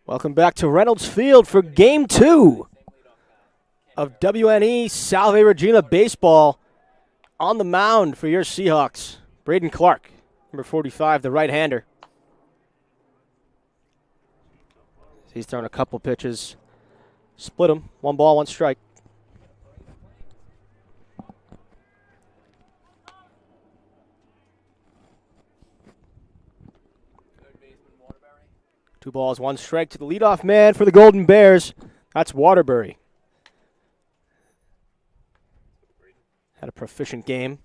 Welcome back to Reynolds Field for Game 2 of WNE Salve Regina Baseball. On the mound for your Seahawks, Braden Clark, number 45, the right-hander. He's thrown a couple pitches. Split him. 1 ball, 1 strike. Two balls, 1 strike to the leadoff man for the Golden Bears. That's Waterbury. Had a proficient game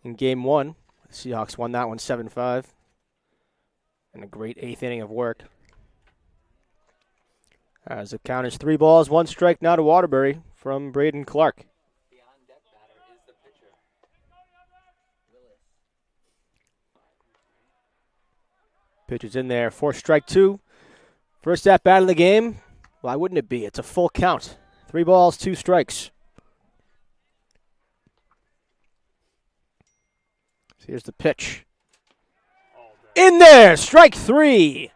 in Game 1. The Seahawks won that one 7-5. And a great 8th inning of work. As the count is 3 balls, 1 strike now to Waterbury from Braden Clark. The on-deck batter is the pitcher. Pitch is in there, 4 strike 2. First at bat of the game. Why wouldn't it be? It's a full count. 3 balls, 2 strikes. So here's the pitch. In there, strike 3.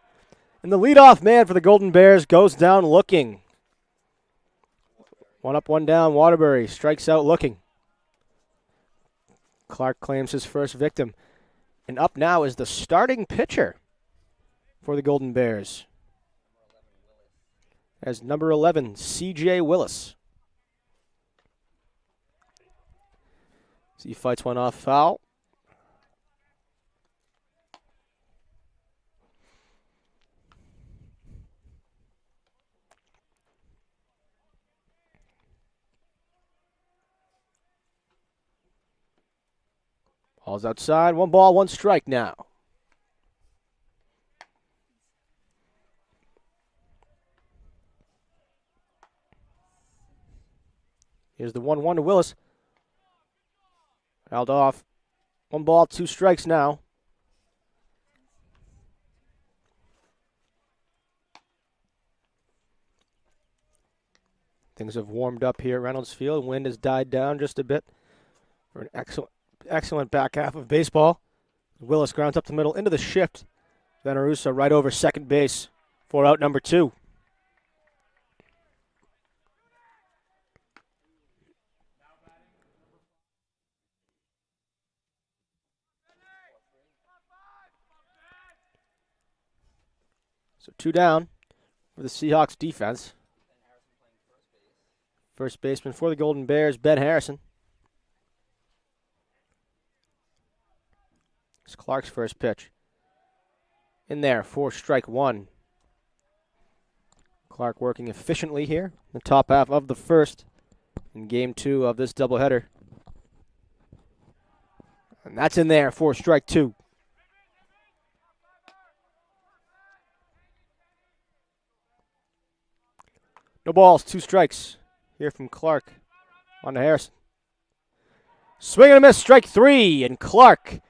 And the leadoff man for the Golden Bears goes down looking. 1 up, 1 down. Waterbury strikes out looking. Clark claims his first victim. And up now is the starting pitcher for the Golden Bears. As number 11, C.J. Willis. So he fights one off foul. Ball's outside. 1 ball, 1 strike now. Here's the 1-1 to Willis. Held off. 1 ball, 2 strikes now. Things have warmed up here at Reynolds Field. Wind has died down just a bit for an excellent back half of baseball. Willis grounds up the middle into the shift. Venerusa right over second base for out number 2. So 2 down for the Seahawks defense. First baseman for the Golden Bears, Ben Harrison. It's Clark's first pitch. In there, 4 strike 1. Clark working efficiently here. The top half of the first in Game 2 of this doubleheader. And that's in there, 4 strike 2. No balls, 2 strikes. Here from Clark on to Harrison. Swing and a miss, strike 3, and Clark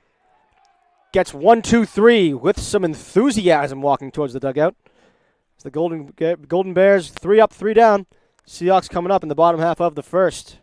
gets 1-2-3 with some enthusiasm walking towards the dugout. It's the Golden Bears 3 up, 3 down. Seahawks coming up in the bottom half of the first.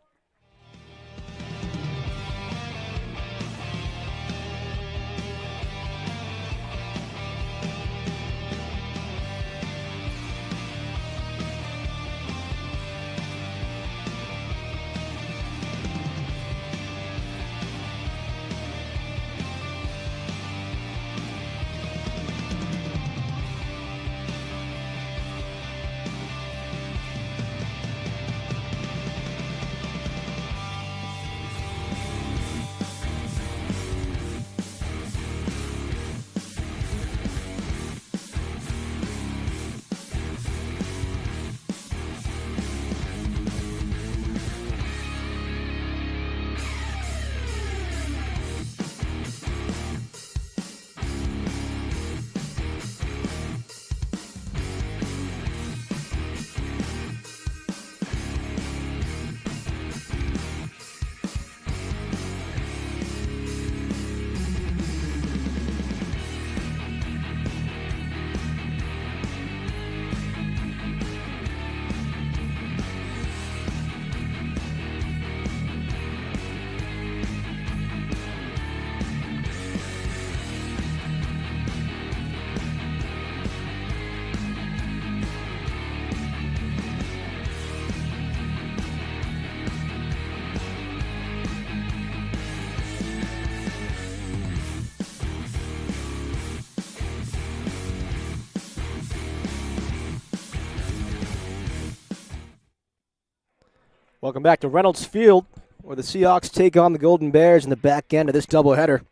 Welcome back to Reynolds Field, where the Seahawks take on the Golden Bears in the back end of this doubleheader.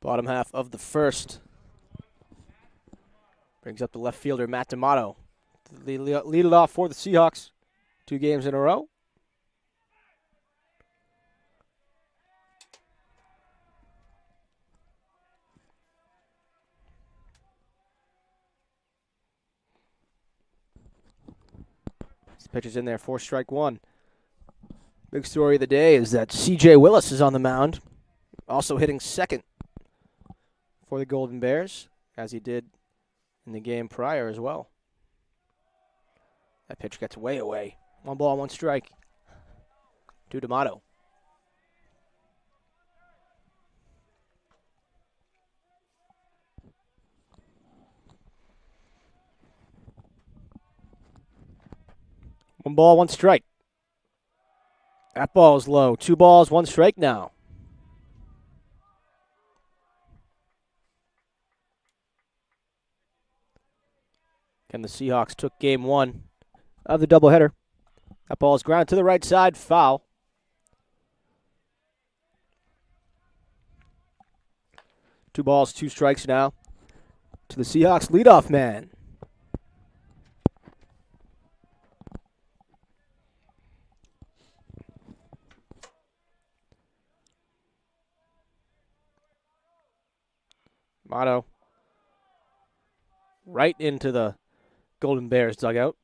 Bottom half of the first. Brings up the left fielder, Matt D'Amato. Lead it off for the Seahawks. 2 games in a row. This pitch is in there for strike 1. Big story of the day is that C.J. Willis is on the mound, also hitting second for the Golden Bears, as he did in the game prior as well. That pitch gets way away. 1 ball, 1 strike to D'Amato. One ball, 1 strike. That ball is low. 2 balls, 1 strike now. And the Seahawks took game 1 of the doubleheader. That ball is grounded to the right side, foul. Two balls, 2 strikes now to the Seahawks leadoff man. D'Amato right into the Golden Bears dugout.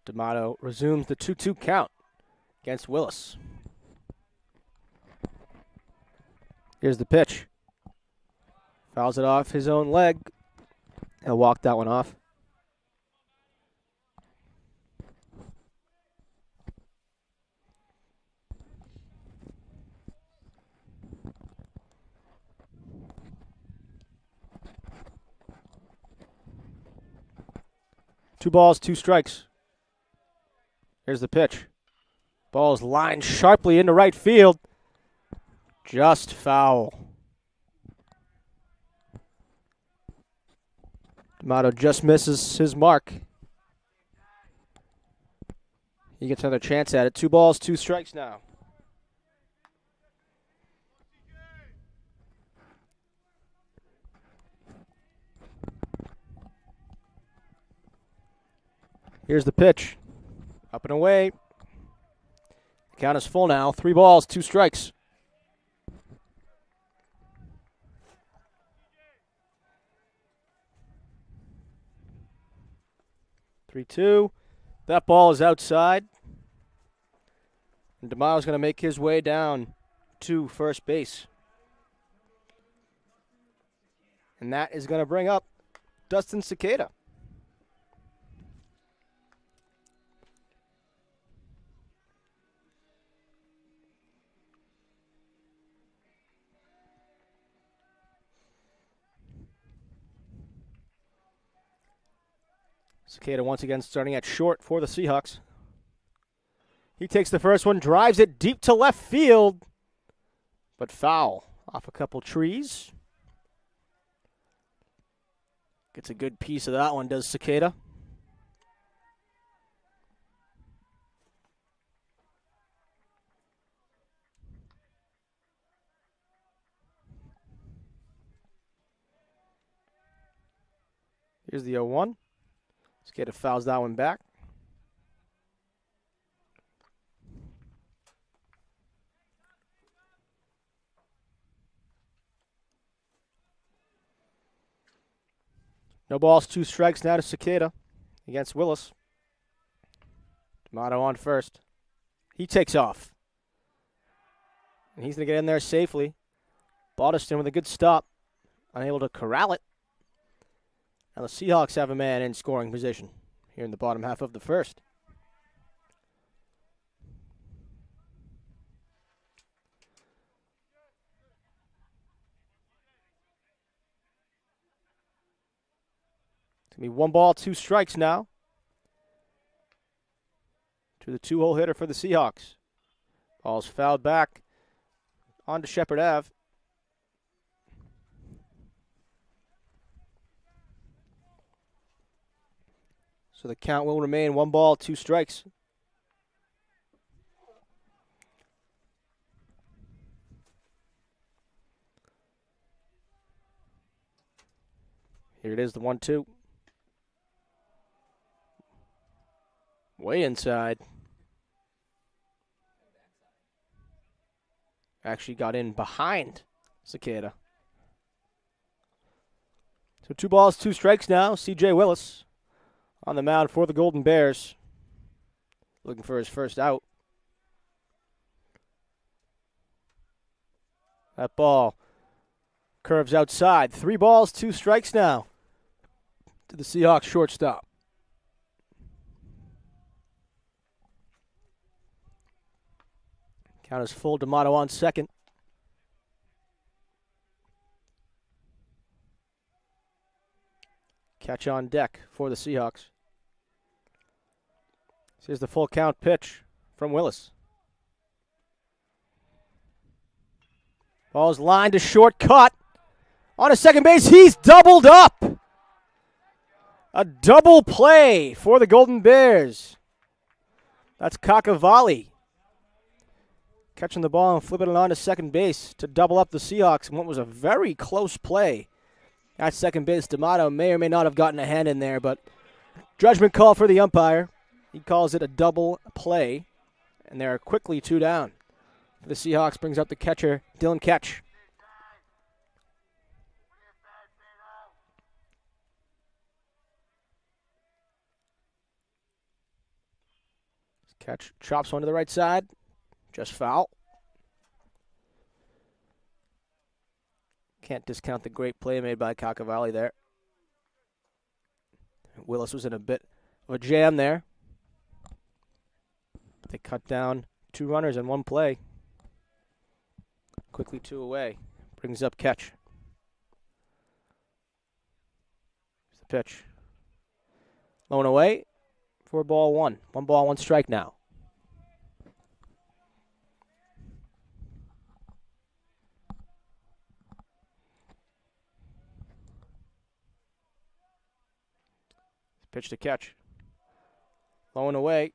D'Amato resumes the 2-2 count against Willis. Here's the pitch. Fouls it off his own leg. He'll walk that one off. Two balls, 2 strikes. Here's the pitch. Ball is lined sharply into right field. Just foul. D'Amato just misses his mark. He gets another chance at it. 2 balls, 2 strikes now. Here's the pitch. Up and away. The count is full now. 3 balls, 2 strikes. Three-two. That ball is outside. And D'Amato's going to make his way down to first base. And that is going to bring up Dustin Cicada. Cicada once again starting at short for the Seahawks. He takes the first one, drives it deep to left field, but foul off a couple trees. Gets a good piece of that one, does Cicada. Here's the 0-1. Cicada fouls that one back. No balls, 2 strikes now to Cicada against Willis. D'Amato on first. He takes off. And he's going to get in there safely. Balderston with a good stop. Unable to corral it. Now the Seahawks have a man in scoring position here in the bottom half of the first. It's going to be 1 ball, 2 strikes now to the 2-hole hitter for the Seahawks. Ball's fouled back onto Shepherd Ave. So the count will remain 1 ball, 2 strikes. Here it is, the 1-2. Way inside. Actually got in behind Cicada. So 2 balls, 2 strikes now. C.J. Willis on the mound for the Golden Bears. Looking for his first out. That ball curves outside. 3 balls, 2 strikes now to the Seahawks shortstop. Count is full. D'Amato on second. Catch on deck for the Seahawks. Here's the full count pitch from Willis. Ball's lined to short, cut. On a second base, he's doubled up. A double play for the Golden Bears. That's Cacavalli catching the ball and flipping it on to second base to double up the Seahawks in what was a very close play. At second base, D'Amato may or may not have gotten a hand in there, but judgment call for the umpire. He calls it a double play, and they're quickly 2 down. The Seahawks brings up the catcher, Dylan Ketch. Ketch chops one to the right side. Just foul. Can't discount the great play made by Cacavalli there. Willis was in a bit of a jam there. They cut down 2 runners in 1 play. Quickly 2 away. Brings up Ketch. Here's the pitch. Low and away for ball 1. 1 ball, 1 strike now. Pitch to Ketch. Low and away.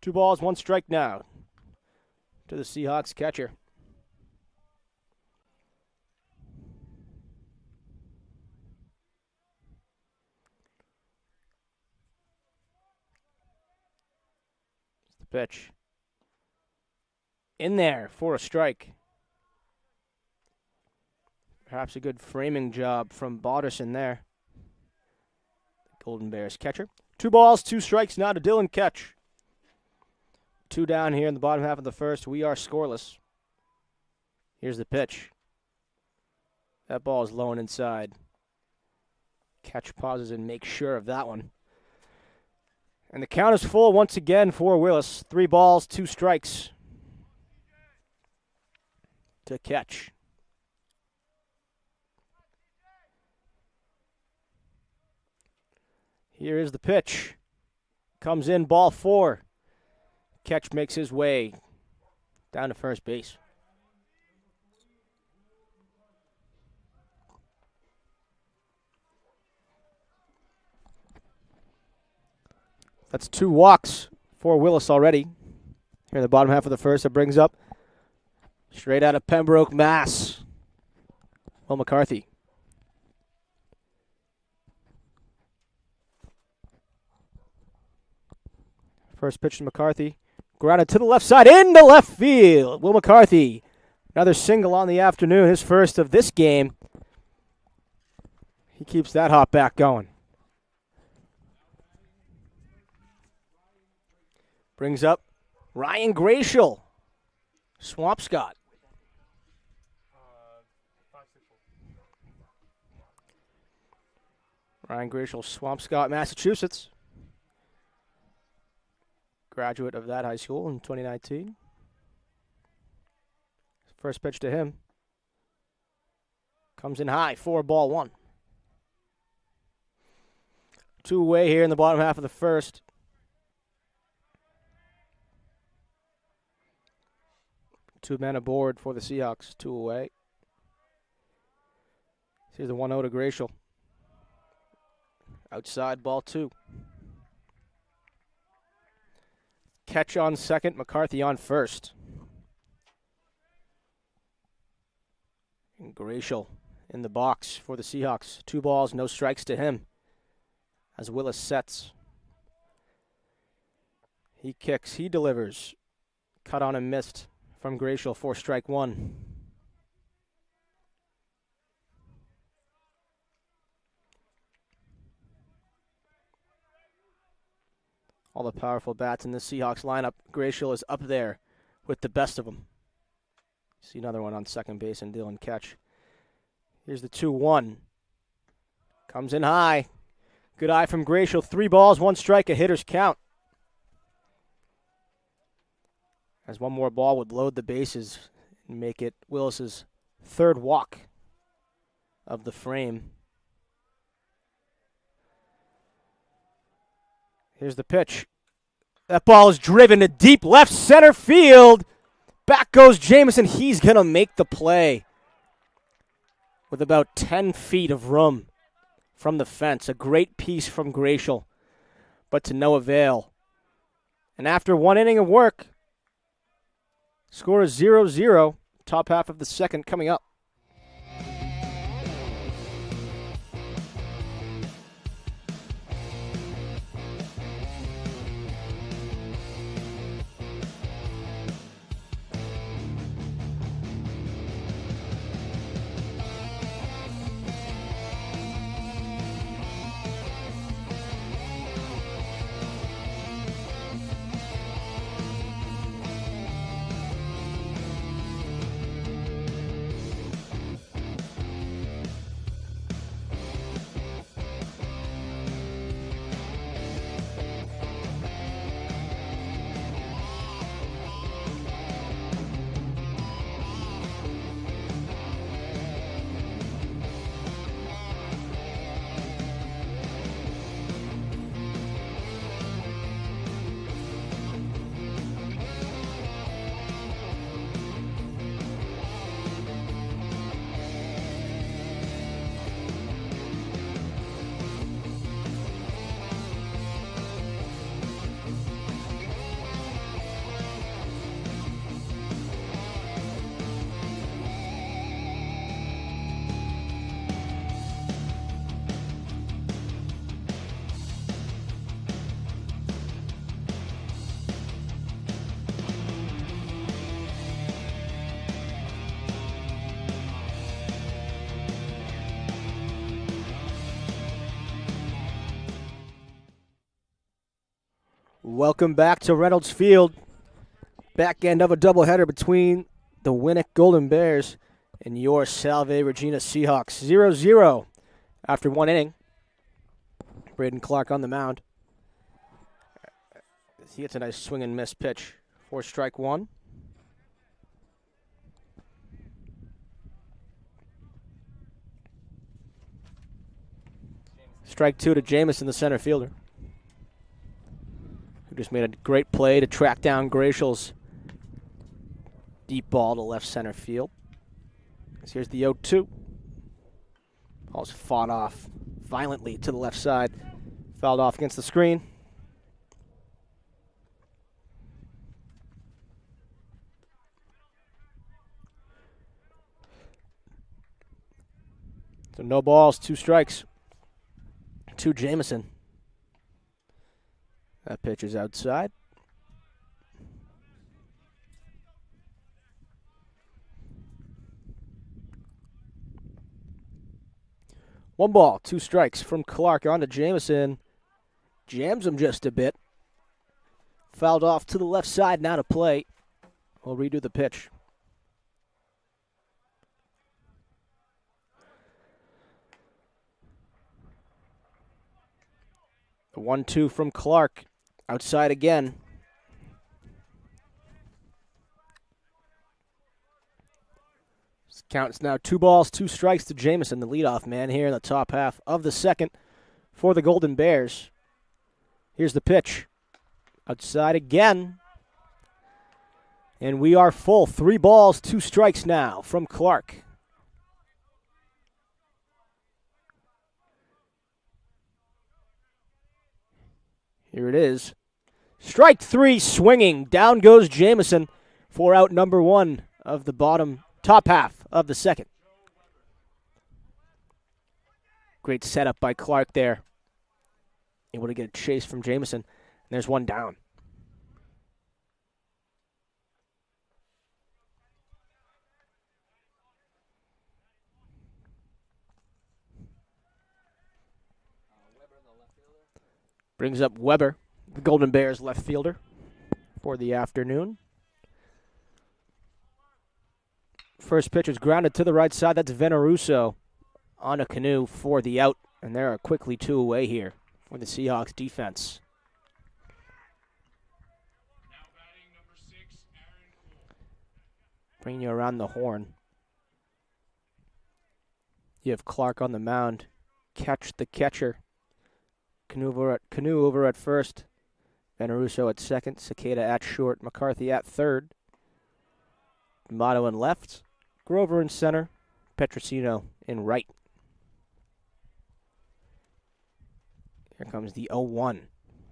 2 balls, 1 strike now to the Seahawks catcher. It's the pitch. In there for a strike. Perhaps a good framing job from Bodderson there. Golden Bears catcher. 2 balls, 2 strikes now to Dylan Ketch. 2 down here in the bottom half of the first. We are scoreless. Here's the pitch. That ball is low and inside. Ketch pauses and makes sure of that one. And the count is full once again for Willis. 3 balls, 2 strikes to Ketch. Here is the pitch. Comes in, ball 4. Ketch makes his way down to first base. That's 2 walks for Willis already. Here in the bottom half of the first, it brings up straight out of Pembroke, Mass. Wil McCarthy. First pitch to McCarthy. Grounded to the left side, into left field. Wil McCarthy, another single on the afternoon, his first of this game. He keeps that hop back going. Brings up Ryan Gratial. Swampscott. Ryan Gratial, Swampscott, Massachusetts. Graduate of that high school in 2019. First pitch to him. Comes in high, 4-1. 2 away here in the bottom half of the first. Two men aboard for the Seahawks, 2 away. Here's the 1-0 to Gratial. Outside, ball 2. Catch on second, McCarthy on first. And Gratial in the box for the Seahawks. 2 balls, no strikes to him as Willis sets. He kicks, he delivers. Cut on and missed from Gratial for strike 1. All the powerful bats in the Seahawks lineup. Gratial is up there with the best of them. See another one on second base and Dylan catch. Here's the 2-1. Comes in high. Good eye from Gratial. 3 balls, 1 strike, a hitter's count. As one more ball would load the bases and make it Willis's 3rd walk of the frame. Here's the pitch. That ball is driven to deep left center field. Back goes Jamison. He's going to make the play with about 10 feet of room from the fence. A great piece from Gratial, but to no avail. And after 1 inning of work, score is 0-0. Top half of the second coming up. Welcome back to Reynolds Field. Back end of a doubleheader between the Winnick Golden Bears and your Salve Regina Seahawks. 0-0 after 1 inning. Braden Clark on the mound. He gets a nice swing and miss pitch for strike 1. Strike 2 to Jamison, the center fielder, who just made a great play to track down Gratial's deep ball to left center field. Here's the 0-2. Ball's fought off violently to the left side. Fouled off against the screen. So no balls, 2 strikes to Jamison. That pitch is outside. One ball, 2 strikes from Clark on to Jamison. Jams him just a bit. Fouled off to the left side, now to play. We'll redo the pitch. The 1-2 from Clark. Outside again. This count is now 2 balls, 2 strikes to Jamison, the leadoff man here in the top half of the second for the Golden Bears. Here's the pitch. Outside again. And we are full. 3 balls, 2 strikes now from Clark. Here it is. Strike 3 swinging. Down goes Jamison for out number 1 of the top half of the second. Great setup by Clark there. Able to get a chase from Jamison. And there's one down. Brings up Weber, the Golden Bears left fielder for the afternoon. First pitch is grounded to the right side. That's Veneruso on a Canoe for the out. And there are quickly 2 away here for the Seahawks defense. Bringing you around the horn. You have Clark on the mound. Catch the catcher. Canoe over at first. Veneruso at second. Cicada at short. McCarthy at third. D'Amato in left. Grover in center. Petrosino in right. Here comes the 0-1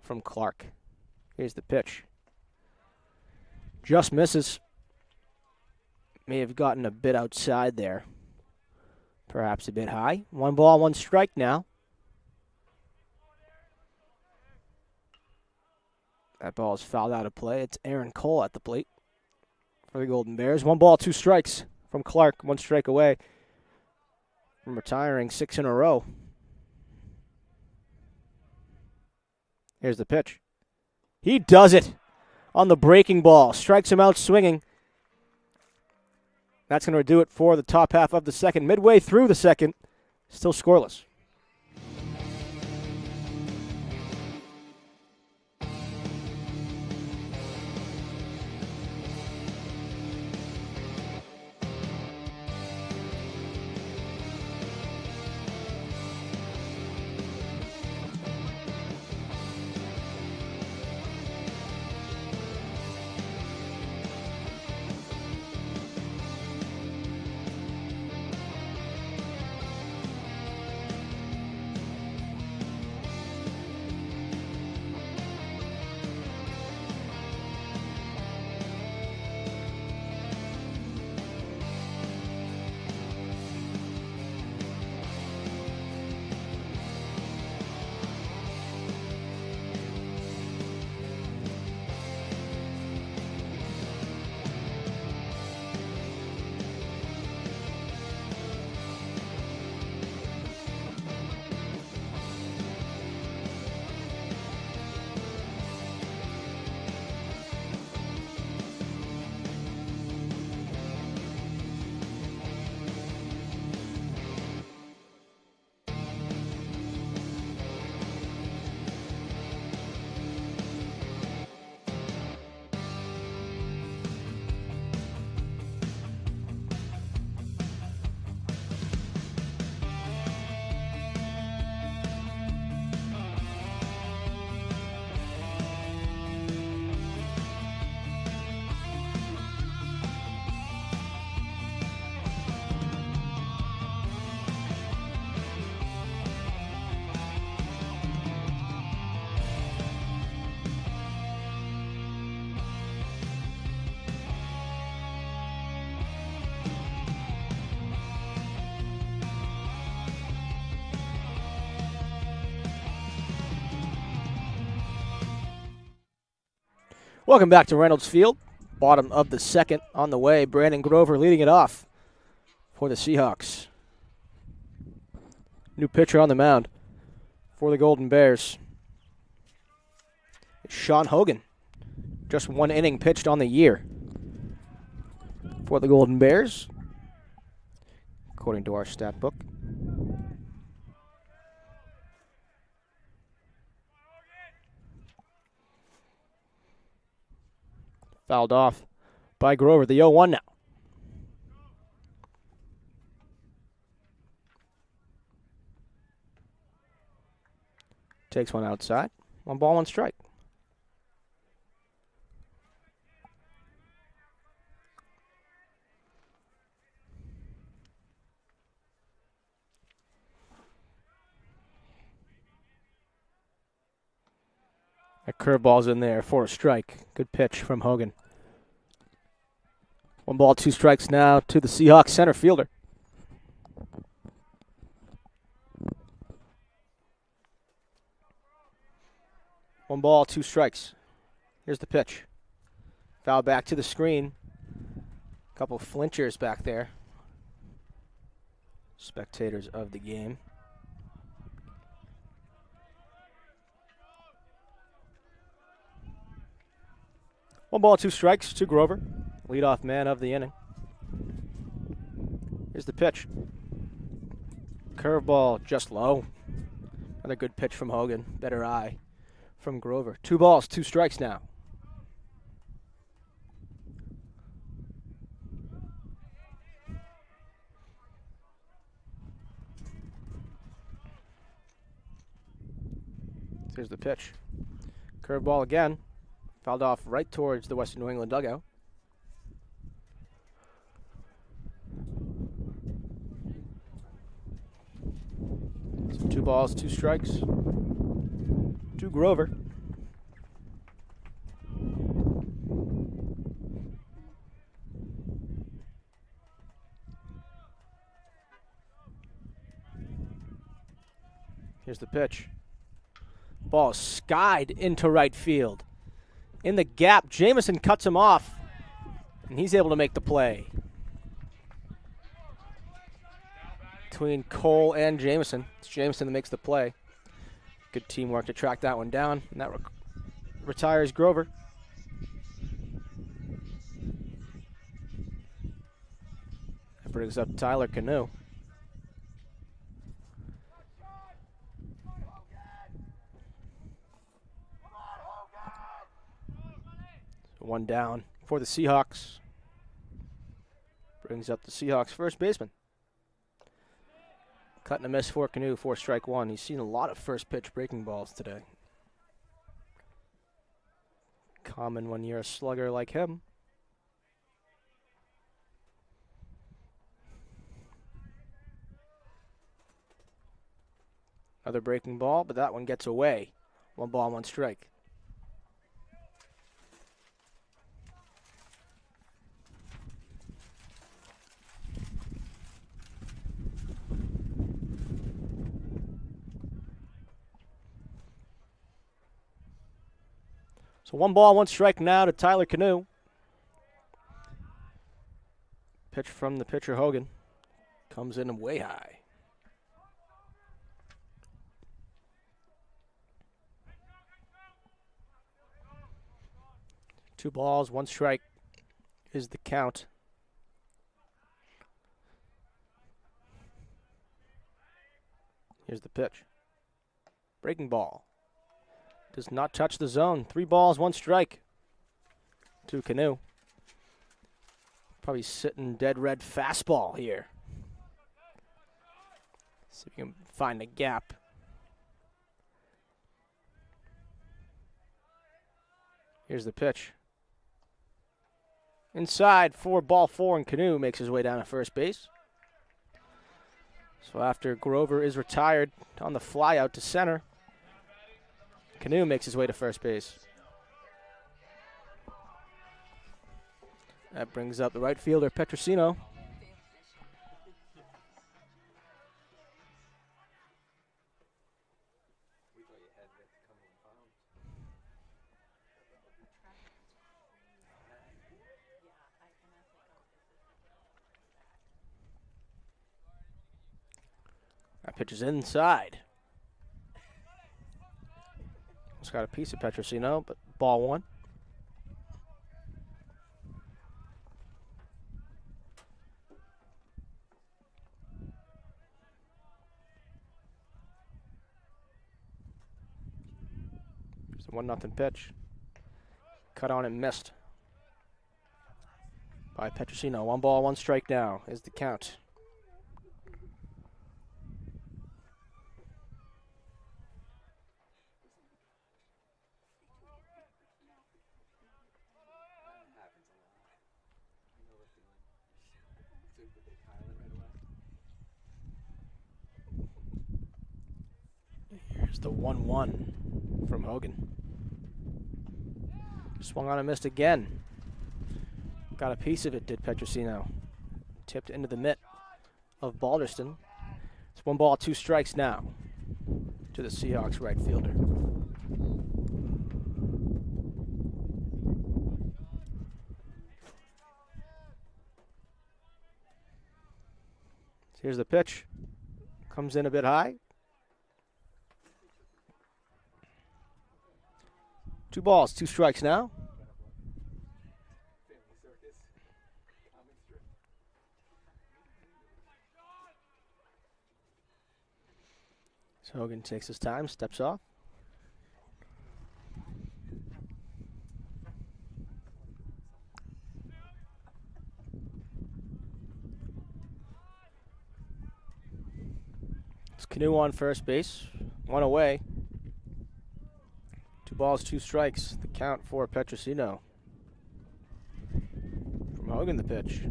from Clark. Here's the pitch. Just misses. May have gotten a bit outside there. Perhaps a bit high. 1 ball, 1 strike now. That ball is fouled out of play. It's Aaron Cole at the plate for the Golden Bears. 1 ball, 2 strikes from Clark. 1 strike away from retiring 6 in a row. Here's the pitch. He does it on the breaking ball. Strikes him out swinging. That's going to do it for the top half of the second. Midway through the second, still scoreless. Welcome back to Reynolds Field. Bottom of the second on the way. Brandon Grover leading it off for the Seahawks. New pitcher on the mound for the Golden Bears. It's Sean Hogan. Just 1 inning pitched on the year for the Golden Bears, according to our stat book. Fouled off by Grover. The 0-1 now. Takes one outside. 1 ball, 1 strike. That curveball's in there for a strike. Good pitch from Hogan. 1 ball, 2 strikes now to the Seahawks center fielder. One ball, 2 strikes. Here's the pitch. Foul back to the screen. Couple flinchers back there. Spectators of the game. One ball, 2 strikes to Grover. Leadoff man of the inning. Here's the pitch. Curveball just low. Another good pitch from Hogan. Better eye from Grover. 2 balls, 2 strikes now. Here's the pitch. Curveball again. Fouled off right towards the Western New England dugout. So 2 balls, 2 strikes to Grover. Here's the pitch. Ball skied into right field. In the gap, Jamison cuts him off, and he's able to make the play. Between Cole and Jamison. It's Jamison that makes the play. Good teamwork to track that one down, and that retires Grover. That brings up Tyler Canoe. One down for the Seahawks. Brings up the Seahawks first baseman. Cut and a miss for Canoe for strike 1. He's seen a lot of first pitch breaking balls today. Common when you're a slugger like him. Another breaking ball, but that one gets away. 1 ball, 1 strike. So 1 ball, 1 strike now to Tyler Canoe. Pitch from the pitcher, Hogan. Comes in way high. Two balls, 1 strike is the count. Here's the pitch. Breaking ball. Does not touch the zone. 3 balls, 1 strike to Canoe. Probably sitting dead red fastball here. See if you can find a gap. Here's the pitch. Inside for ball 4, and Canoe makes his way down to first base. So after Grover is retired on the fly out to center, Canoe makes his way to first base. That brings up the right fielder, Petrosino. That pitch is inside. It's got a piece of Petrosino, but ball 1. It's a 1-0 pitch. Cut on and missed by Petrosino. 1 ball, 1 strike now is the count. Here's the 1-1 from Hogan. Swung on and missed again. Got a piece of it, did Petrosino. Tipped into the mitt of Balderston. It's 1 ball, 2 strikes now to the Seahawks right fielder. Here's the pitch. Comes in a bit high. 2 balls, 2 strikes now. So Hogan takes his time, steps off. It's Canoe on first base, 1 away. 2 balls, 2 strikes. The count for Petrosino. From Hogan, the pitch.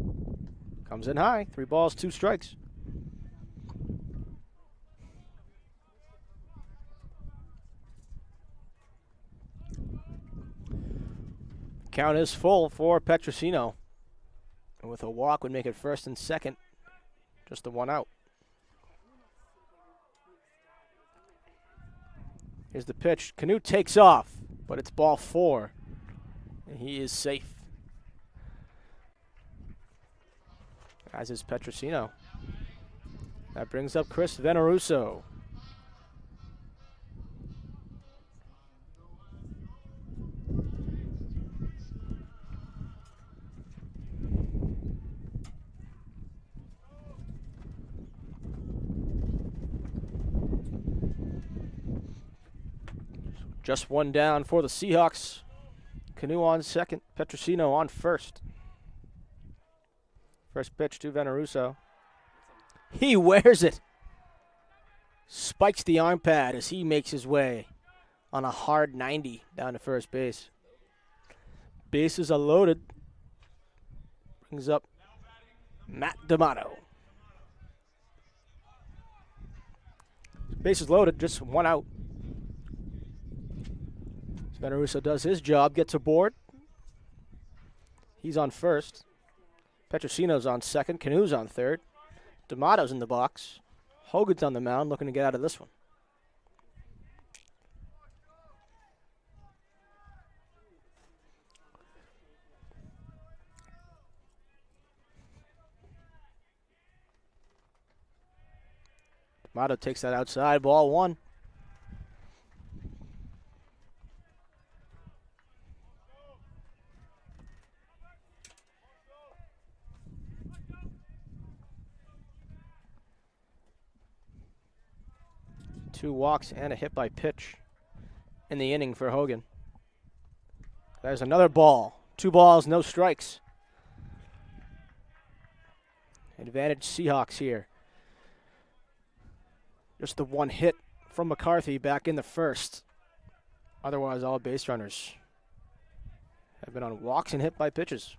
Comes in high, 3 balls, 2 strikes. Count is full for Petrosino. And with a walk would make it first and second. Just the 1 out. Here's the pitch. Canoe takes off, but it's ball 4. And he is safe. As is Petrosino. That brings up Chris Veneruso. Just 1 down for the Seahawks. Canoe on second, Petrosino on first. First pitch to Veneruso. He wears it. Spikes the arm pad as he makes his way on a hard 90 down to first base. Bases are loaded. Brings up Matt D'Amato. Bases loaded, just 1 out. Veneruso does his job, gets aboard. He's on first. Petrosino's on second. Canoe's on third. D'Amato's in the box. Hogan's on the mound, looking to get out of this one. D'Amato takes that outside, ball 1. Two walks and a hit by pitch in the inning for Hogan. There's another ball. 2 balls, no strikes. Advantage Seahawks here. Just the 1 hit from McCarthy back in the first. Otherwise, all base runners have been on walks and hit by pitches.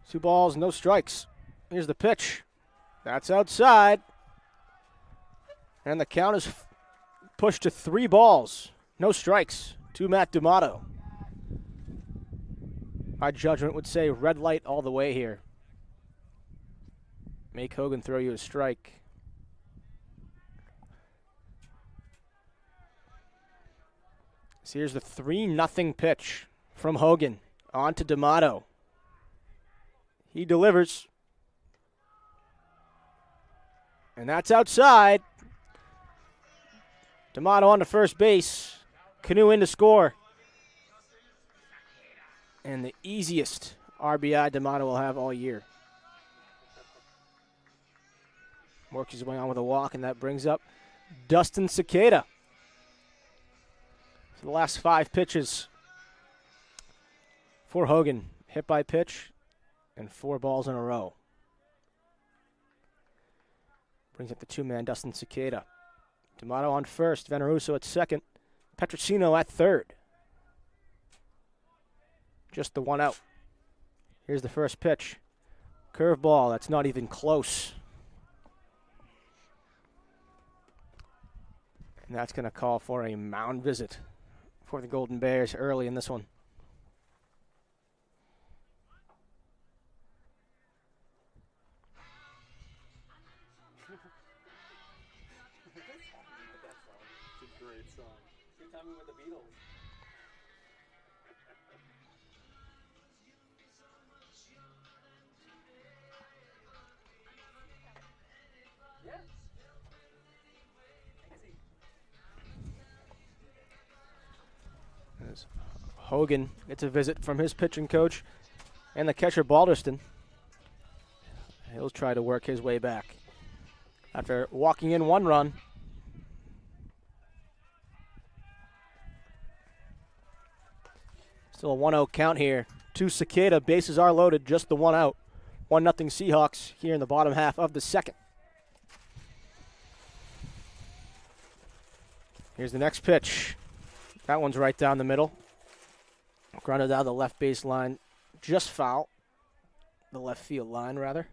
2 balls, no strikes. Here's the pitch. That's outside. And the count is pushed to 3 balls. No strikes to Matt D'Amato. My judgment would say red light all the way here. Make Hogan throw you a strike. So here's the 3-0 pitch from Hogan on to D'Amato. He delivers. And that's outside. D'Amato on to first base. Canoe in to score. And the easiest RBI D'Amato will have all year. Works his way on with a walk, and that brings up Dustin Cicada. So the last 5 pitches for Hogan. Hit by pitch and 4 balls in a row. Brings up the 2-man Dustin Cicada. D'Amato on first, Veneruso at second, Petrosino at third. Just the 1 out. Here's the first pitch. Curveball, that's not even close. And And that's going to call for a mound visit for the Golden Bears early in this one. It's a great song. Good timing with the Beatles. Yeah. As Hogan gets a visit from his pitching coach and the catcher Balderston. He'll try to work his way back after walking in 1 run. Still a 1-0 count here. To Cicada, bases are loaded, just the 1 out. 1-0 Seahawks here in the bottom half of the second. Here's the next pitch. That one's right down the middle. Grounded out of the left base line, just foul. The left field line, rather.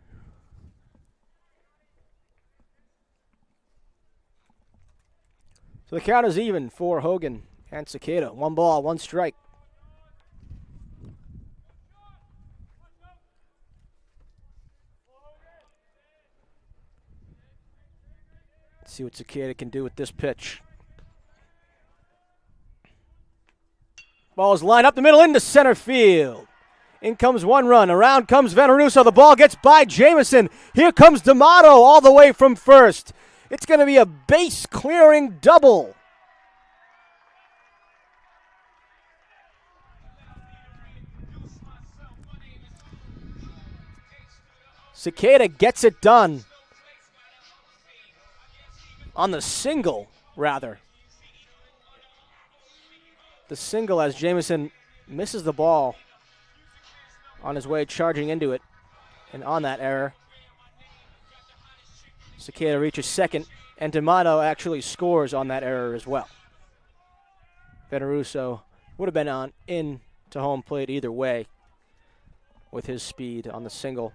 So the count is even for Hogan and Cicada. 1 ball, 1 strike. Let's see what Cicada can do with this pitch. Ball is lined up the middle into center field. In comes 1 run. Around comes Veneruso. The ball gets by Jamison. Here comes D'Amato all the way from first. It's going to be a base-clearing double. Cicada gets it done. On the single, rather. The single as Jamison misses the ball on his way charging into it. And on that error, Cicada reaches second, and D'Amato actually scores on that error as well. Veneruso would have been on in to home plate either way with his speed on the single.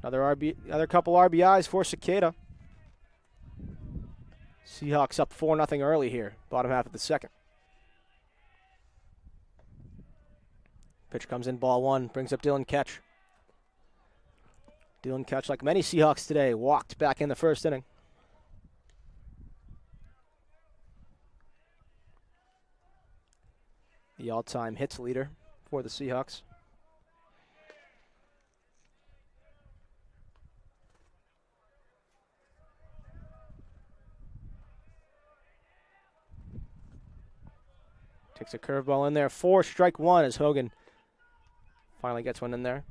Another couple RBIs for Cicada. Seahawks up 4-0 early here, bottom half of the second. Pitch comes in, ball 1, brings up Dylan Ketch. Dylan Ketch, like many Seahawks today, walked back in the first inning. The all-time hits leader for the Seahawks. Takes a curveball in there. 4, strike 1 as Hogan finally gets one in there.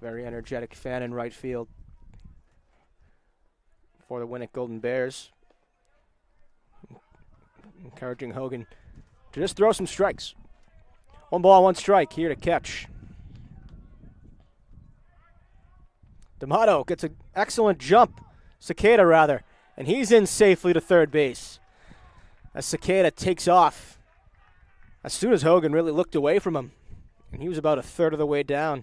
Very energetic fan in right field for the Winnick Golden Bears. Encouraging Hogan to just throw some strikes. 1 ball, 1 strike here to catch. D'Amato gets an excellent jump. Cicada, rather. And he's in safely to third base. As Cicada takes off. As soon as Hogan really looked away from him. And he was about a third of the way down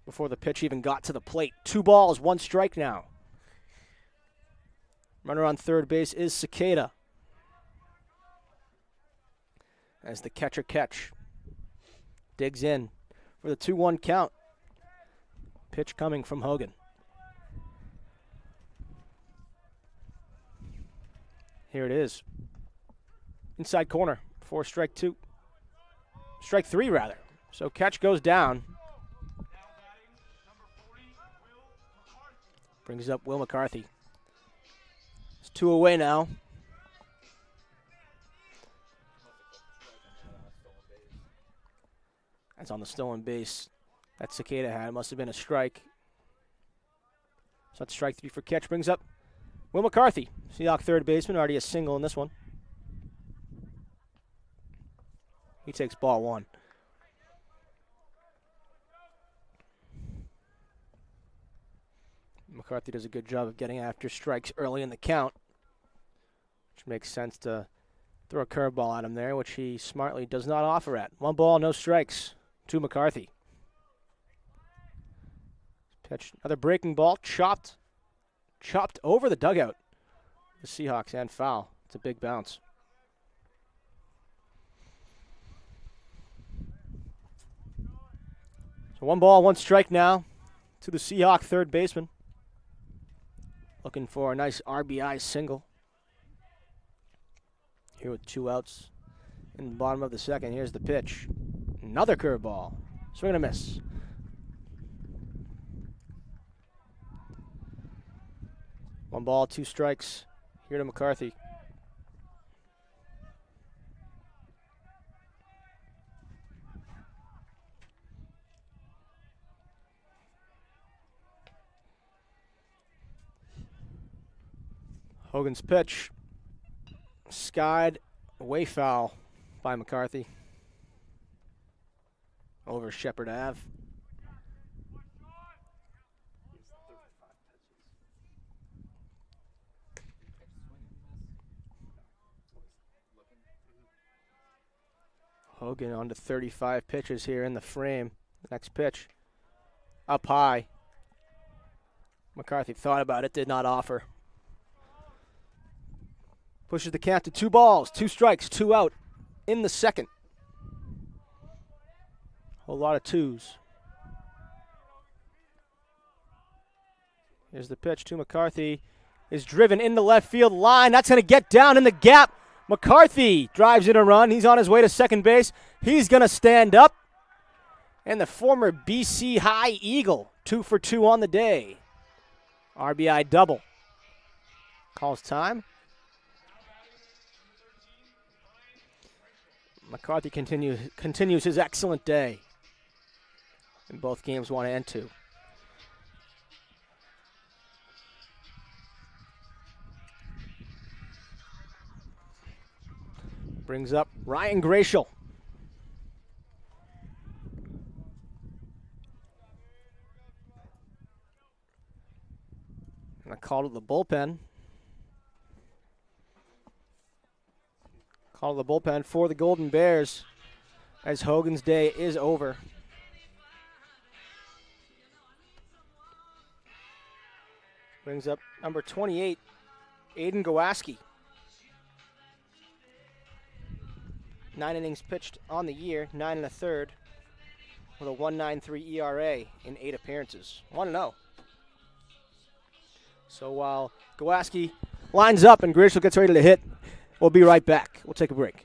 before the pitch even got to the plate. 2 balls, 1 strike now. Runner on third base is Cicada. As the catcher catch. Digs in for the 2-1 count. Pitch coming from Hogan. Here it is. Inside corner. 4, strike 2. Strike 3, rather. So catch goes down. Brings up Wil McCarthy. It's 2 away now. That's on the stolen base that Cicada had. Must have been a strike. So that's strike 3 for catch. Brings up Wil McCarthy, Seahawk third baseman, already a single in this one. He takes ball 1. McCarthy does a good job of getting after strikes early in the count, which makes sense to throw a curveball at him there, which he smartly does not offer at. 1 ball, no strikes to McCarthy. Pitch, another breaking ball, chopped over the dugout. The Seahawks and foul. It's a big bounce. So 1 ball, 1 strike now to the Seahawk third baseman. Looking for a nice RBI single. Here with 2 outs in the bottom of the second. Here's the pitch. Another curveball. Swing and a miss. One ball, 2 strikes. Here to McCarthy. Hogan's pitch. Skied away foul by McCarthy. Over Shepherd Ave. Hogan on to 35 pitches here in the frame. Next pitch. Up high. McCarthy thought about it, did not offer. Pushes the count to 2 balls, 2 strikes, 2 out in the second. A lot of 2s. Here's the pitch to McCarthy. Is driven in the left field line. That's going to get down in the gap. McCarthy drives in a run. He's on his way to second base. He's going to stand up. And the former BC High Eagle, 2 for 2 on the day. RBI double. Calls time. McCarthy continues his excellent day. In both games 1 and 2. Brings up Ryan Gratial. And a call to the bullpen. Call to the bullpen for the Golden Bears as Hogan's day is over. Brings up number 28, Aiden Gawaski. 9 innings pitched on the year, 9 1/3, with a 1.93 ERA in 8 appearances. 1-0. So while Gawaski lines up and Grishel gets ready to hit, we'll be right back. We'll take a break.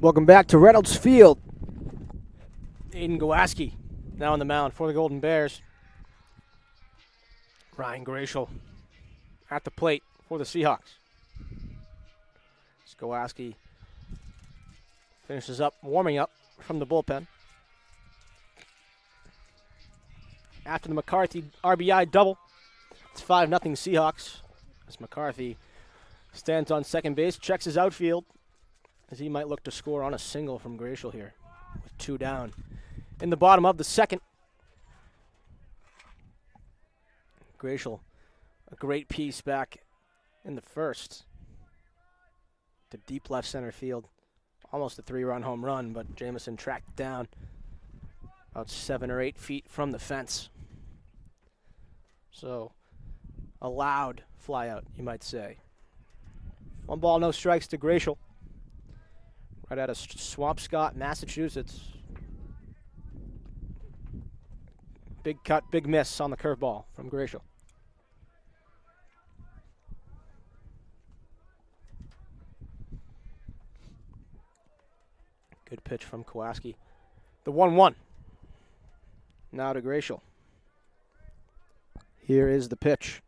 Welcome back to Reynolds Field. Aiden Gawaski now on the mound for the Golden Bears. Ryan Gratial at the plate for the Seahawks. Gawaski finishes up, warming up from the bullpen. after the McCarthy RBI double. It's 5-0 Seahawks as McCarthy stands on second base, checks his outfield as he might look to score on a single from Gracial here with 2 down. In the bottom of the second, Gracial, a great piece back in the first to deep left center field. Almost a 3-run home run, but Jamison tracked down about 7 or 8 feet from the fence. So, a loud fly out, you might say. 1 ball, no strikes to Gracial. Right out of Swampscott, Massachusetts. Big cut, big miss on the curveball from Gracial. Good pitch from Kowalski. The 1-1. Now to Gracial. Here is the pitch.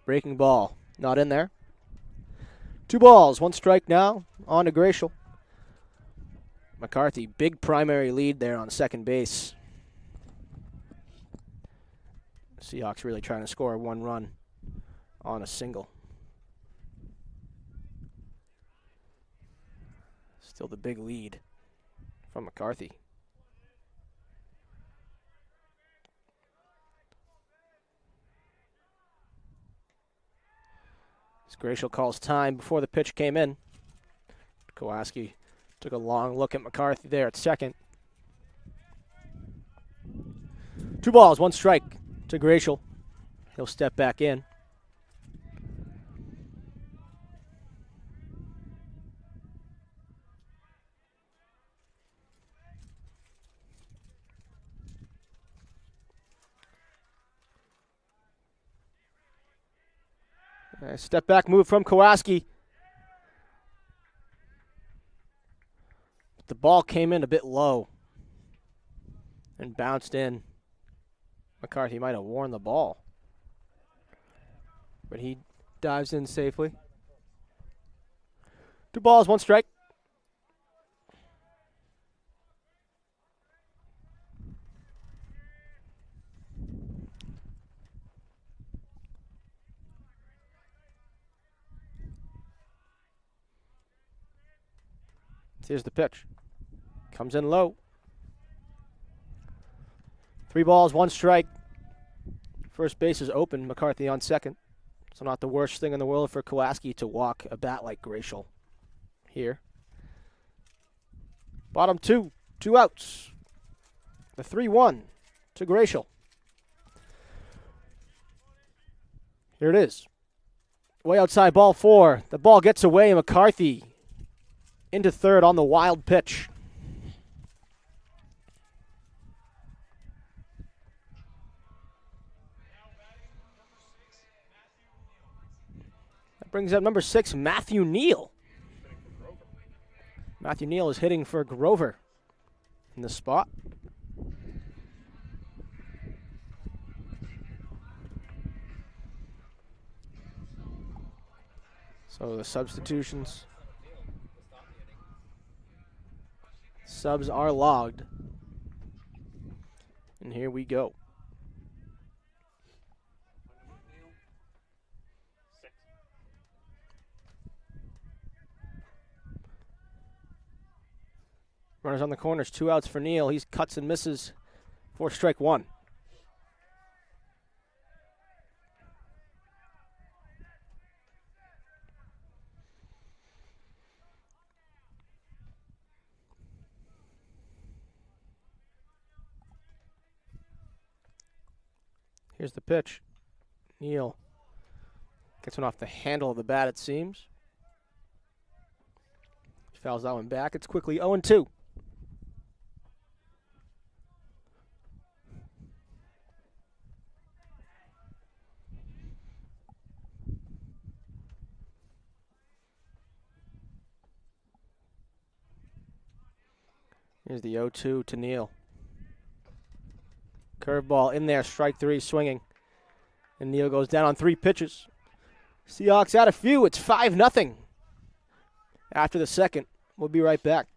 Breaking ball. Not in there. 2 balls, 1 strike now. On to Gracial. McCarthy, big primary lead there on second base. Seahawks really trying to score 1 run on a single. Still the big lead from McCarthy. As Gracial calls time before the pitch came in. Kowalski took a long look at McCarthy there at second. 2 balls, 1 strike to Gracial. He'll step back in. A step back move from Kowalski. But the ball came in a bit low and bounced in. McCarthy might have worn the ball, but he dives in safely. 2 balls, 1 strike. Here's the pitch. Comes in low. 3 balls, 1 strike. First base is open. McCarthy on second. So not the worst thing in the world for Kowalski to walk a bat like Gracial here. Bottom 2. 2 outs. The 3-1 to Gracial. Here it is. Way outside, ball 4. The ball gets away. McCarthy into third on the wild pitch. That brings up number 6, Matthew Neal. Matthew Neal is hitting for Grover in the spot. So the substitutions. Subs are logged. And here we go. Runners on the corners, 2 outs for Neal. He cuts and misses for strike 1. Here's the pitch. Neal gets one off the handle of the bat, it seems. Fouls that one back. It's quickly 0-2. Here's the 0-2 to Neal. Curveball in there, strike 3, swinging. And Neal goes down on 3 pitches. Seahawks out a few. It's 5-0 after the second. We'll be right back.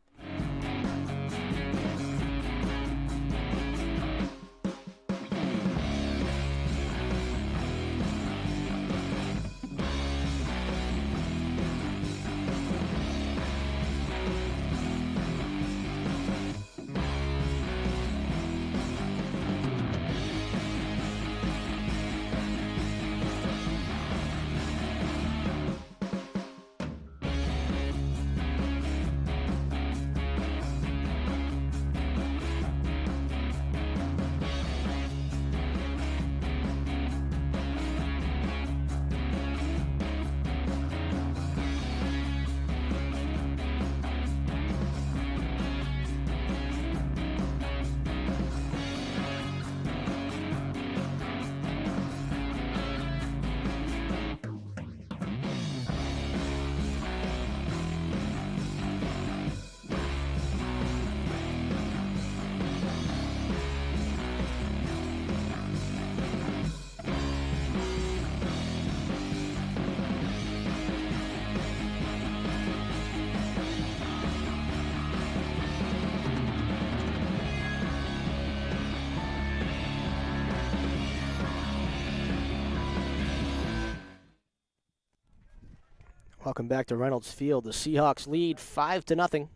Welcome back to Reynolds Field. The Seahawks lead 5-0.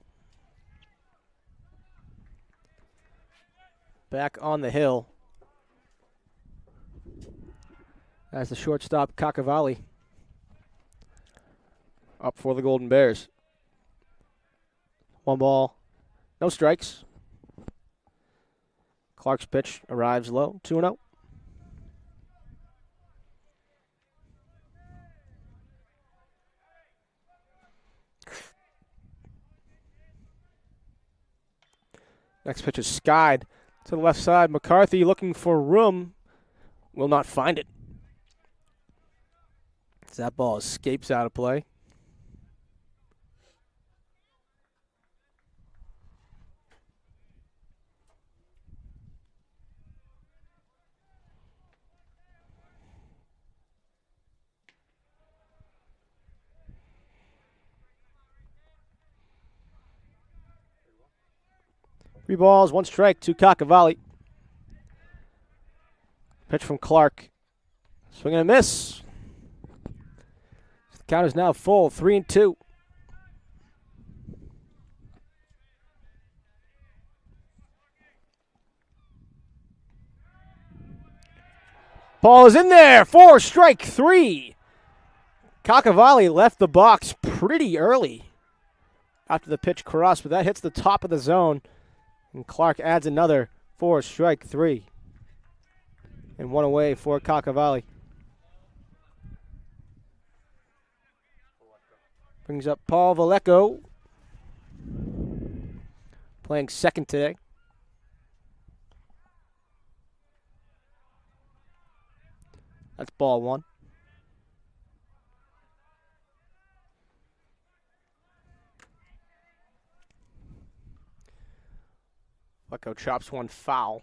Back on the hill as the shortstop Cacavalli up for the Golden Bears. 1 ball, no strikes. Clark's pitch arrives low, 2-0. Next pitch is skied to the left side. McCarthy looking for room. Will not find it. As that ball escapes out of play. Three balls, 1 strike to Cacavalli. Pitch from Clark. Swing and a miss. The count is now full, 3-2. Ball is in there for strike 3. Cacavalli left the box pretty early after the pitch crossed, but that hits the top of the zone. And Clark adds another for strike 3. And 1 away for Cacavalli. Brings up Paul Vallejo. Playing second today. That's ball 1. Vallejo chops 1 foul.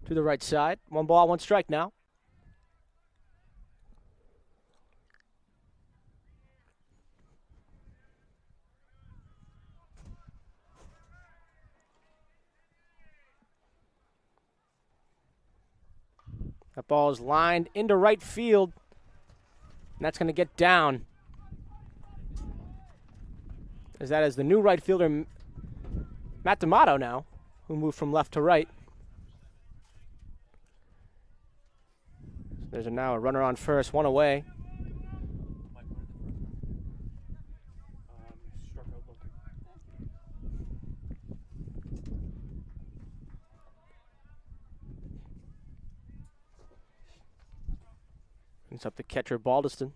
To the right side. 1 ball, 1 strike now. That ball is lined into right field. And that's going to get down. As that is the new right fielder, Matt D'Amato now, who moved from left to right. There's now a runner on first, 1 away. Brings up the catcher, Baldiston.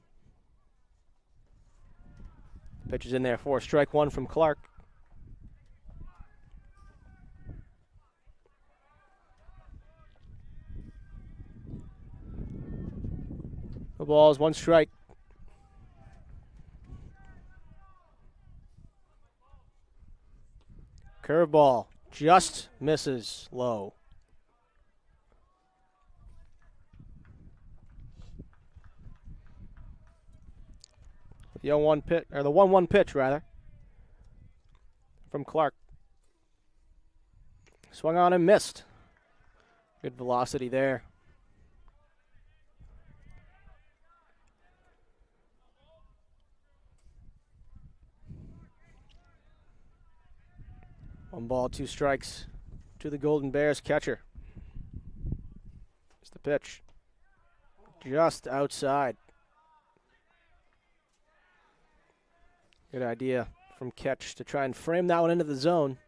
Pitch is in there for strike 1 from Clark. The ball is 1 strike. Curveball just misses low. The 0-1 pitch, or the 1-1 pitch rather, from Clark. Swung on and missed. Good velocity there. One ball, 2 strikes to the Golden Bears catcher. It's the pitch. Just outside. Good idea from Ketch to try and frame that one into the zone.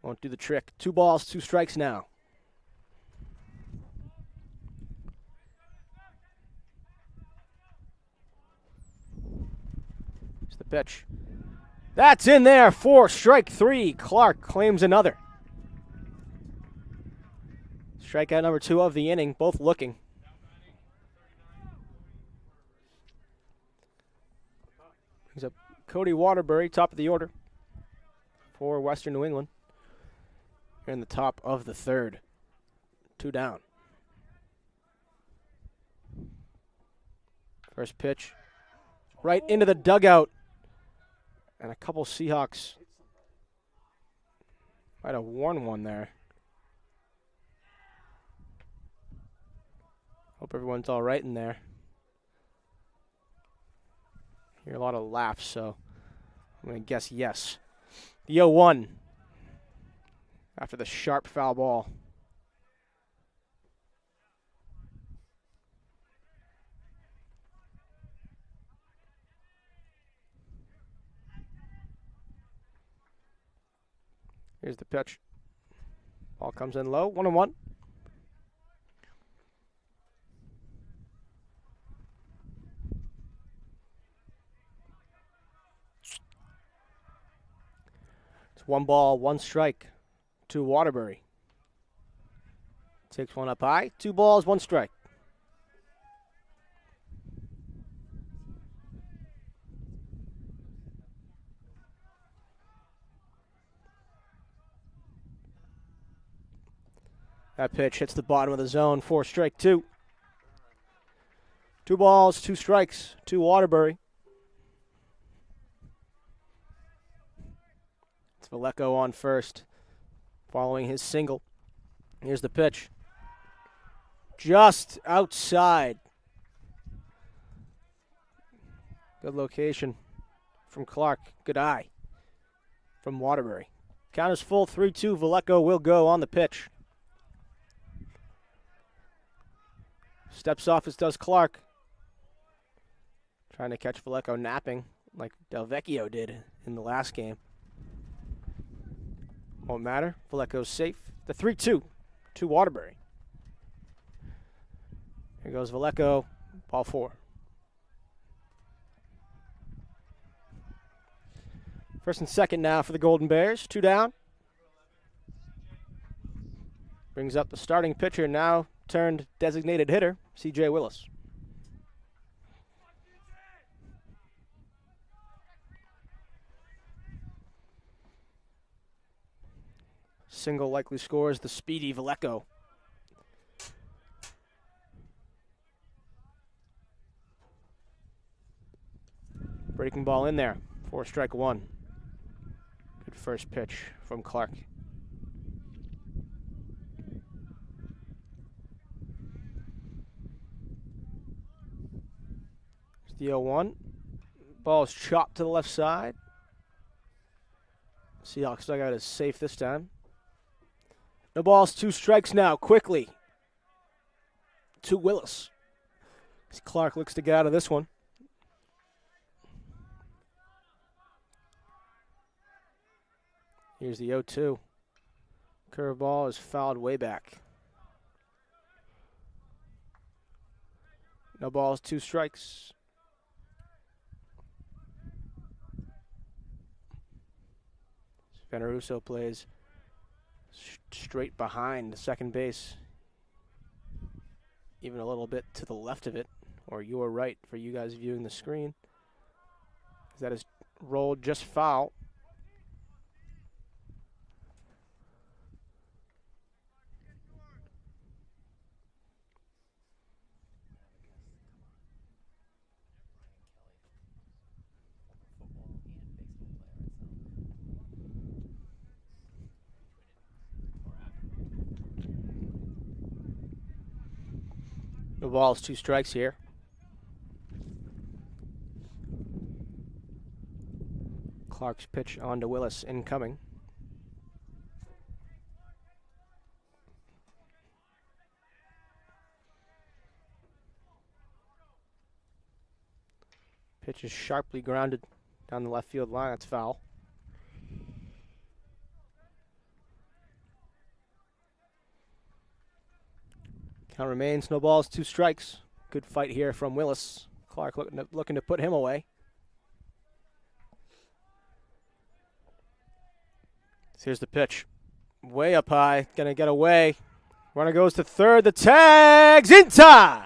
Won't do the trick. 2 balls, 2 strikes now. It's the pitch. That's in there for strike 3. Clark claims another. Strikeout number 2 of the inning, both looking. Brings up Cody Waterbury, top of the order for Western New England. Here in the top of the 3rd. 2 down. First pitch. Right into the dugout. And a couple Seahawks might have worn one there. Hope everyone's all right in there. Hear a lot of laughs, so I'm going to guess yes. The 0-1 after the sharp foul ball. Here's the pitch. Ball comes in low, 1-1. It's 1 ball, 1 strike to Waterbury. Takes one up high, 2 balls, 1 strike. That pitch hits the bottom of the zone for strike 2. 2 balls, 2 strikes to Waterbury. It's Veleco on first, following his single. Here's the pitch. Just outside. Good location from Clark. Good eye from Waterbury. Count is full, 3-2. Veleco will go on the pitch. Steps off as does Clark. Trying to catch Veleco napping like Del Vecchio did in the last game. Won't matter. Veleco's safe. The 3-2 to Waterbury. Here goes Veleco. Ball 4. First and second now for the Golden Bears. 2 down. Brings up the starting pitcher, now turned designated hitter, C.J. Willis. Single likely scores the speedy Veleco. Breaking ball in there for strike 1. Good first pitch from Clark. The 0-1. Ball is chopped to the left side. Seahawks dugout is safe this time. No balls, 2 strikes now, quickly to Willis. As Clark looks to get out of this one. Here's the 0-2. Curveball is fouled way back. No balls, 2 strikes. Veneruso plays straight behind the second base, even a little bit to the left of it, or your right for you guys viewing the screen. That is rolled just foul. No balls, 2 strikes here. Clark's pitch on to Willis, incoming. Pitch is sharply grounded down the left field line. That's foul. Count remains, no balls, 2 strikes. Good fight here from Willis. Clark looking to put him away. So here's the pitch. Way up high, gonna get away. Runner goes to third, the tag's in time!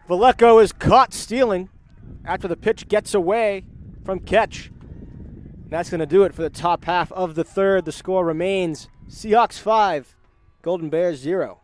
Vallejo is caught stealing after the pitch gets away from catch. And that's gonna do it for the top half of the third. The score remains Seahawks 5, Golden Bears 0.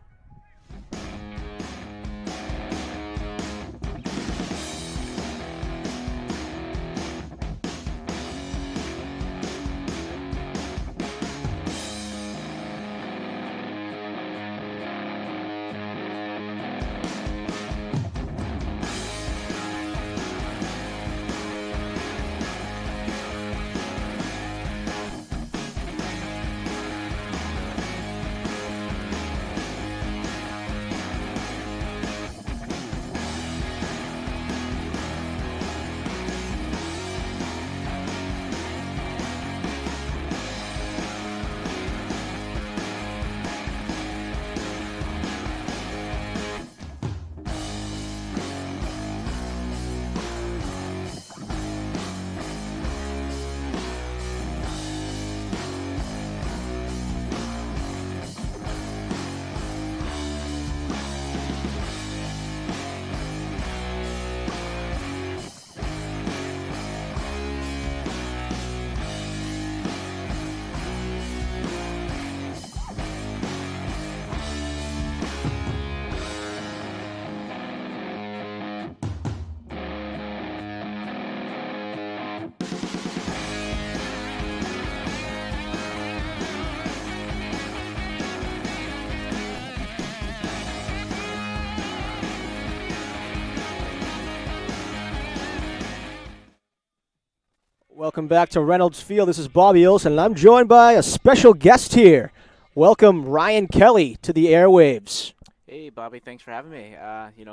Welcome back to Reynolds Field. This is Bobby Olson, and I'm joined by a special guest here. Welcome Ryan Kelly to the airwaves. Hey, Bobby, thanks for having me.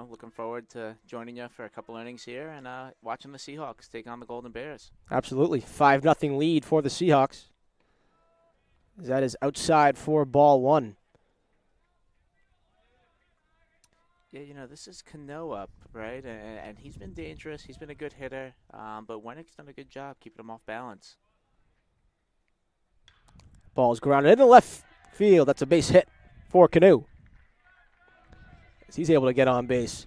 Looking forward to joining you for a couple innings here and watching the Seahawks take on the Golden Bears. Absolutely. 5-0 lead for the Seahawks. That is outside for ball 1. Yeah, this is Cano up, right? And he's been dangerous. He's been a good hitter. But Wennick's done a good job keeping him off balance. Ball's grounded in the left field. That's a base hit for Cano. He's able to get on base.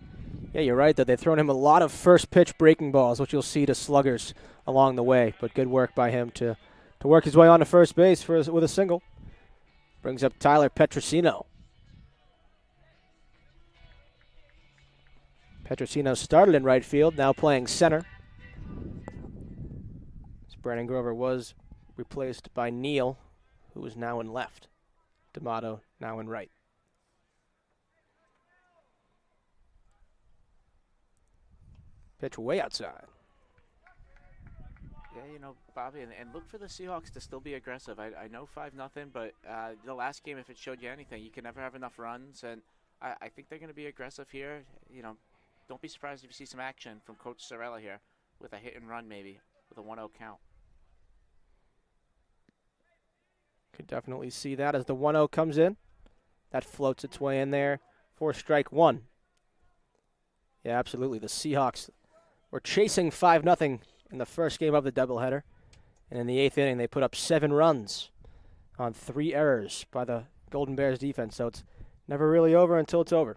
Yeah, you're right that they've thrown him a lot of first pitch breaking balls, which you'll see to sluggers along the way. But good work by him to work his way on to first base with a single. Brings up Tyler Petrosino. Petrosino started in right field, now playing center. Brandon Grover was replaced by Neal, who is now in left. D'Amato now in right. Pitch way outside. Yeah, Bobby, and look for the Seahawks to still be aggressive. I know 5-0, but the last game, if it showed you anything, you can never have enough runs, and I think they're going to be aggressive here. Don't be surprised if you see some action from Coach Sorella here with a hit and run maybe, with a 1-0 count. Could definitely see that as the 1-0 comes in. That floats its way in there for strike 1. Yeah, absolutely. The Seahawks were chasing 5-0 in the first game of the doubleheader. And in the 8th inning, they put up 7 runs on 3 errors by the Golden Bears defense. So it's never really over until it's over.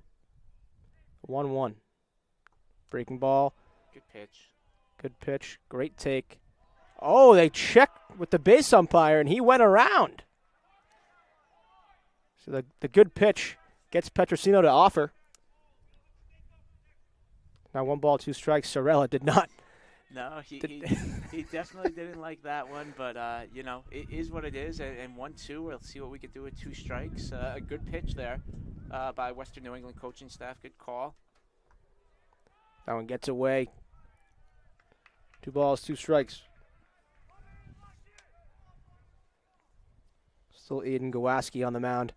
1-1. Breaking ball. Good pitch. Good pitch. Great take. Oh, they checked with the base umpire, and he went around. So the good pitch gets Petrosino to offer. Now 1 ball, 2 strikes. Sorella did not. No, he definitely didn't like that one, but, it is what it is. And 1-2, we'll see what we can do with 2 strikes. A good pitch there by Western New England coaching staff. Good call. That one gets away. 2 balls, 2 strikes. Still Eden Gawaski on the mound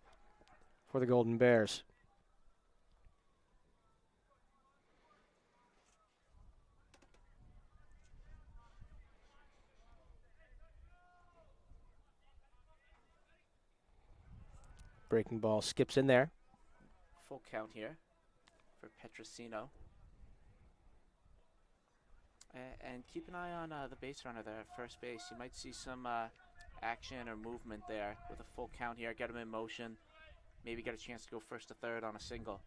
for the Golden Bears. Breaking ball skips in there. Full count here for Petrosino. And keep an eye on the base runner there at first base. You might see some action or movement there with a full count here. Get him in motion. Maybe get a chance to go first to third on a single.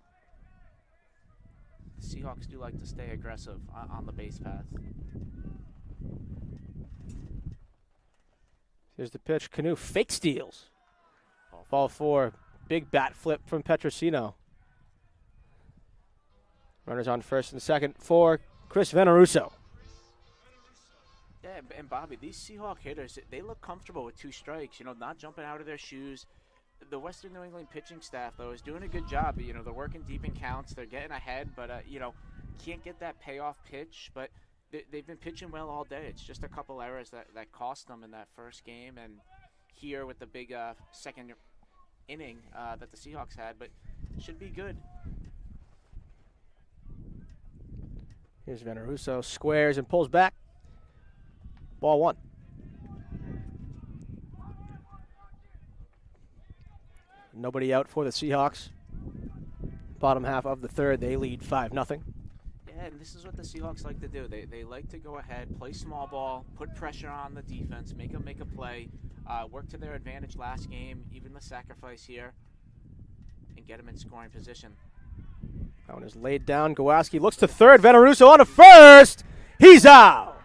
The Seahawks do like to stay aggressive on the base path. Here's the pitch. Canoe fake steals. Ball 4. Big bat flip from Petrosino. Runners on first and second for Chris Veneruso. Yeah, and Bobby, these Seahawk hitters, they look comfortable with 2 strikes, not jumping out of their shoes. The Western New England pitching staff, though, is doing a good job. They're working deep in counts. They're getting ahead, but, can't get that payoff pitch. But they've been pitching well all day. It's just a couple errors that cost them in that first game. And here with the big second inning that the Seahawks had, but should be good. Here's Veneruso, squares and pulls back. Ball 1. Nobody out for the Seahawks. Bottom half of the third, they lead 5-0. Yeah, and this is what the Seahawks like to do. They like to go ahead, play small ball, put pressure on the defense, make them make a play, work to their advantage last game, even the sacrifice here, and get them in scoring position. That one is laid down. Gawaski looks to third. Veneruso on to first. He's out.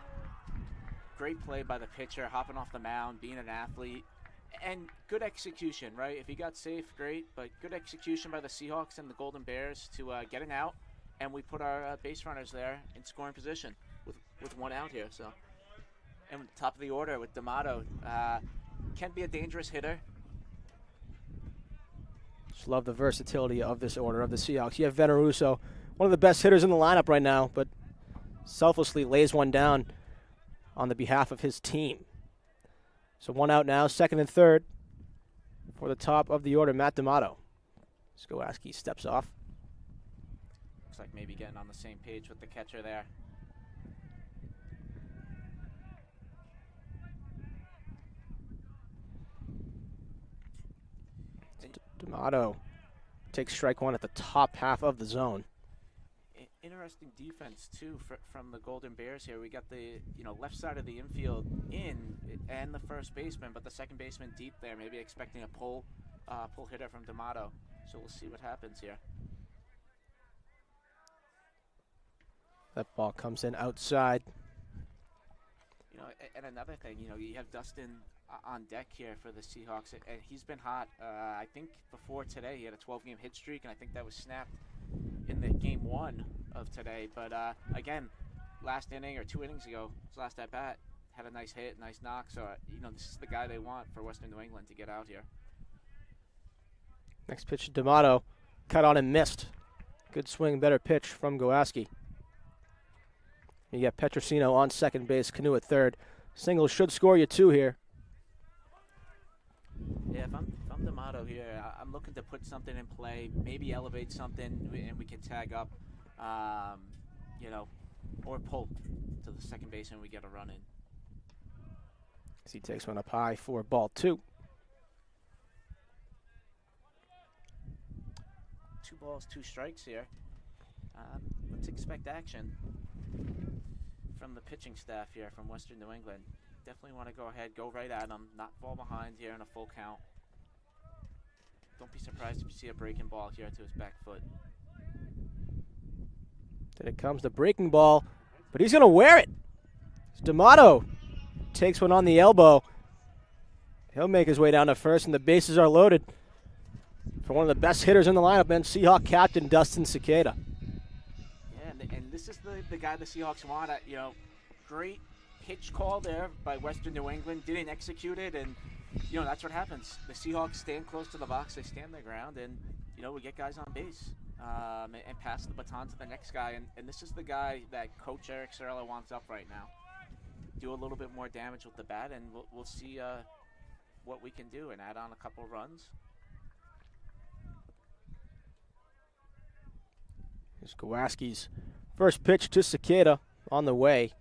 Great play by the pitcher, hopping off the mound, being an athlete, and good execution, right? If he got safe, great, but good execution by the Seahawks and the Golden Bears to get an out, and we put our base runners there in scoring position with 1 out here. So, and top of the order with D'Amato, can be a dangerous hitter. Just love the versatility of this order of the Seahawks. You have Veneruso, one of the best hitters in the lineup right now, but selflessly lays one down on the behalf of his team. So 1 out now, second and third for the top of the order, Matt D'Amato. Gawaski steps off. Looks like maybe getting on the same page with the catcher there. D'Amato takes strike 1 at the top half of the zone. Interesting defense too from the Golden Bears here. We got the left side of the infield in and the first baseman, but the second baseman deep there. Maybe expecting a pull hitter from D'Amato. So we'll see what happens here. That ball comes in outside. And another thing, you have Dustin on deck here for the Seahawks, and he's been hot. I think before today he had a 12-game hit streak, and I think that was snapped in the game 1 of today. But again, last inning or 2 innings ago, his last at bat, had a nice hit, nice knock. So this is the guy they want for Western New England to get out here. Next pitch to D'Amato, cut on and missed. Good swing, better pitch from Gawaski. You got Petrosino on second base, Canoe at third. Single should score you 2 here. Yeah, if I'm D'Amato here, I'm looking to put something in play, maybe elevate something, and we can tag up, or pull to the second base and we get a run in. As he takes one up high for ball 2. 2 balls, 2 strikes here. Let's expect action from the pitching staff here from Western New England. Definitely want to go ahead, go right at him, not fall behind here in a full count. Don't be surprised if you see a breaking ball here to his back foot. Then it comes the breaking ball, but he's going to wear it. D'Amato takes one on the elbow. He'll make his way down to first, and the bases are loaded for one of the best hitters in the lineup, and Seahawk captain Dustin Cicada. Yeah, and this is the guy the Seahawks want. Great pitch call there by Western New England. Didn't execute it, and that's what happens. The Seahawks stand close to the box. They stand their ground, and we get guys on base and pass the baton to the next guy. And this is the guy that Coach Eric Sorella wants up right now. Do a little bit more damage with the bat, and we'll see what we can do and add on a couple runs. Here's Kowaski's first pitch to Cicada on the way.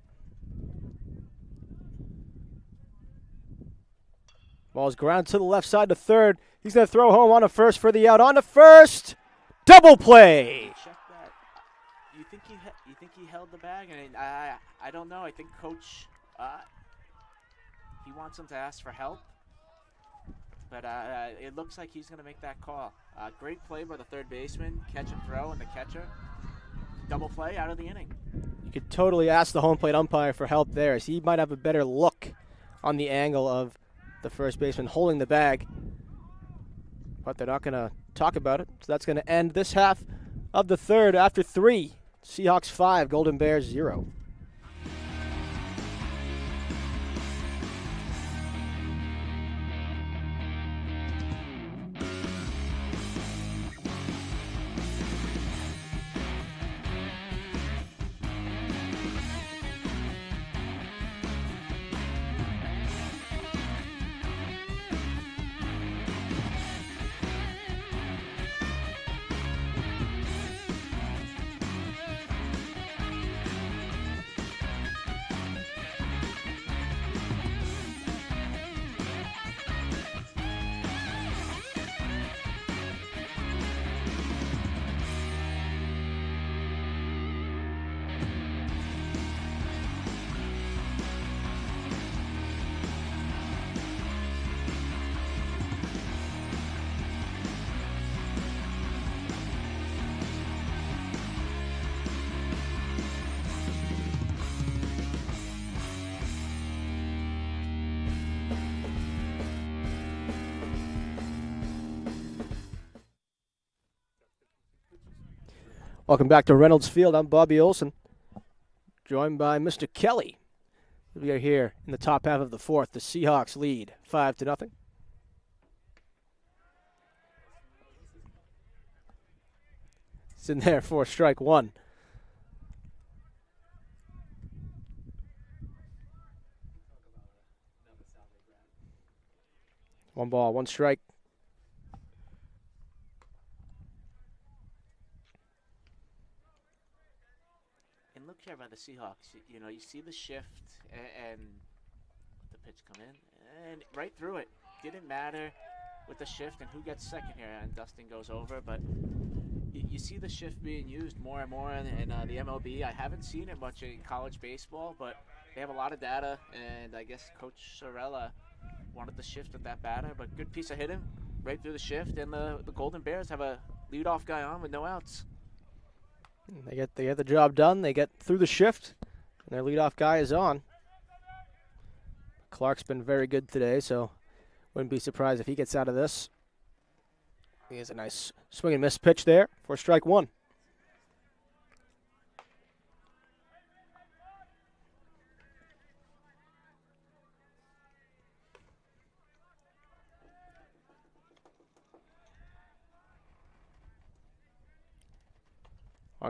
Ball's ground to the left side to third. He's going to throw home on to first for the out. On to first. Double play. Check that. You think he held the bag? I mean, I don't know. I think Coach he wants him to ask for help. But it looks like he's going to make that call. Great play by the third baseman. Catch and throw, and the catcher. Double play out of the inning. You could totally ask the home plate umpire for help there, as he might have a better look on the angle of the first baseman holding the bag. But they're not going to talk about it. So that's going to end this half of the third after 3. Seahawks 5, Golden Bears 0. Welcome back to Reynolds Field. I'm Bobby Olson, joined by Mr. Kelly. We are here in the top half of the fourth. The Seahawks lead 5-0. It's in there for strike one. One ball, one strike. Look here by the Seahawks. You see the shift and the pitch come in and right through it. Didn't matter with the shift and who gets second here. And Dustin goes over, but you see the shift being used more and more in the MLB. I haven't seen it much in college baseball, but they have a lot of data, and I guess Coach Sorella wanted the shift at that batter, but good piece of hitting right through the shift, and the Golden Bears have a leadoff guy on with no outs. They get the job done. They get through the shift, and their leadoff guy is on. Clark's been very good today, so wouldn't be surprised if he gets out of this. He has a nice swing and miss pitch there for strike one.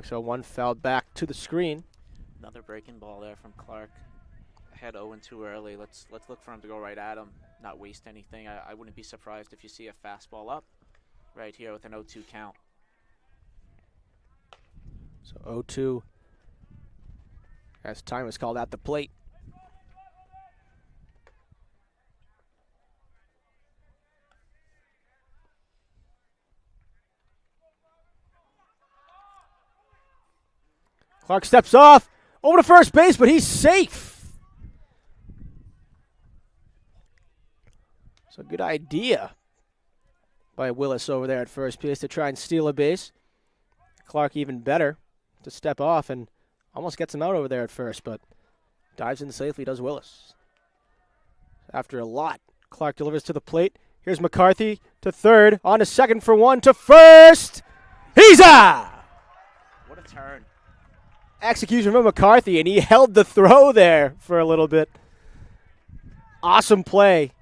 So one fouled back to the screen. Another breaking ball there from Clark. Ahead 0-2 early. Let's look for him to go right at him, not waste anything. I wouldn't be surprised if you see a fastball up right here with an 0-2 count. So 0-2 as time is called at the plate. Clark steps off, over to first base, but he's safe. So good idea by Willis over there at first base to try and steal a base. Clark even better to step off and almost gets him out over there at first, but dives in safely, does Willis. After a lot, Clark delivers to the plate. Here's McCarthy to third, on to second for one, to first. He's out! What a turn. Execution from McCarthy, and he held the throw there for a little bit. Awesome play.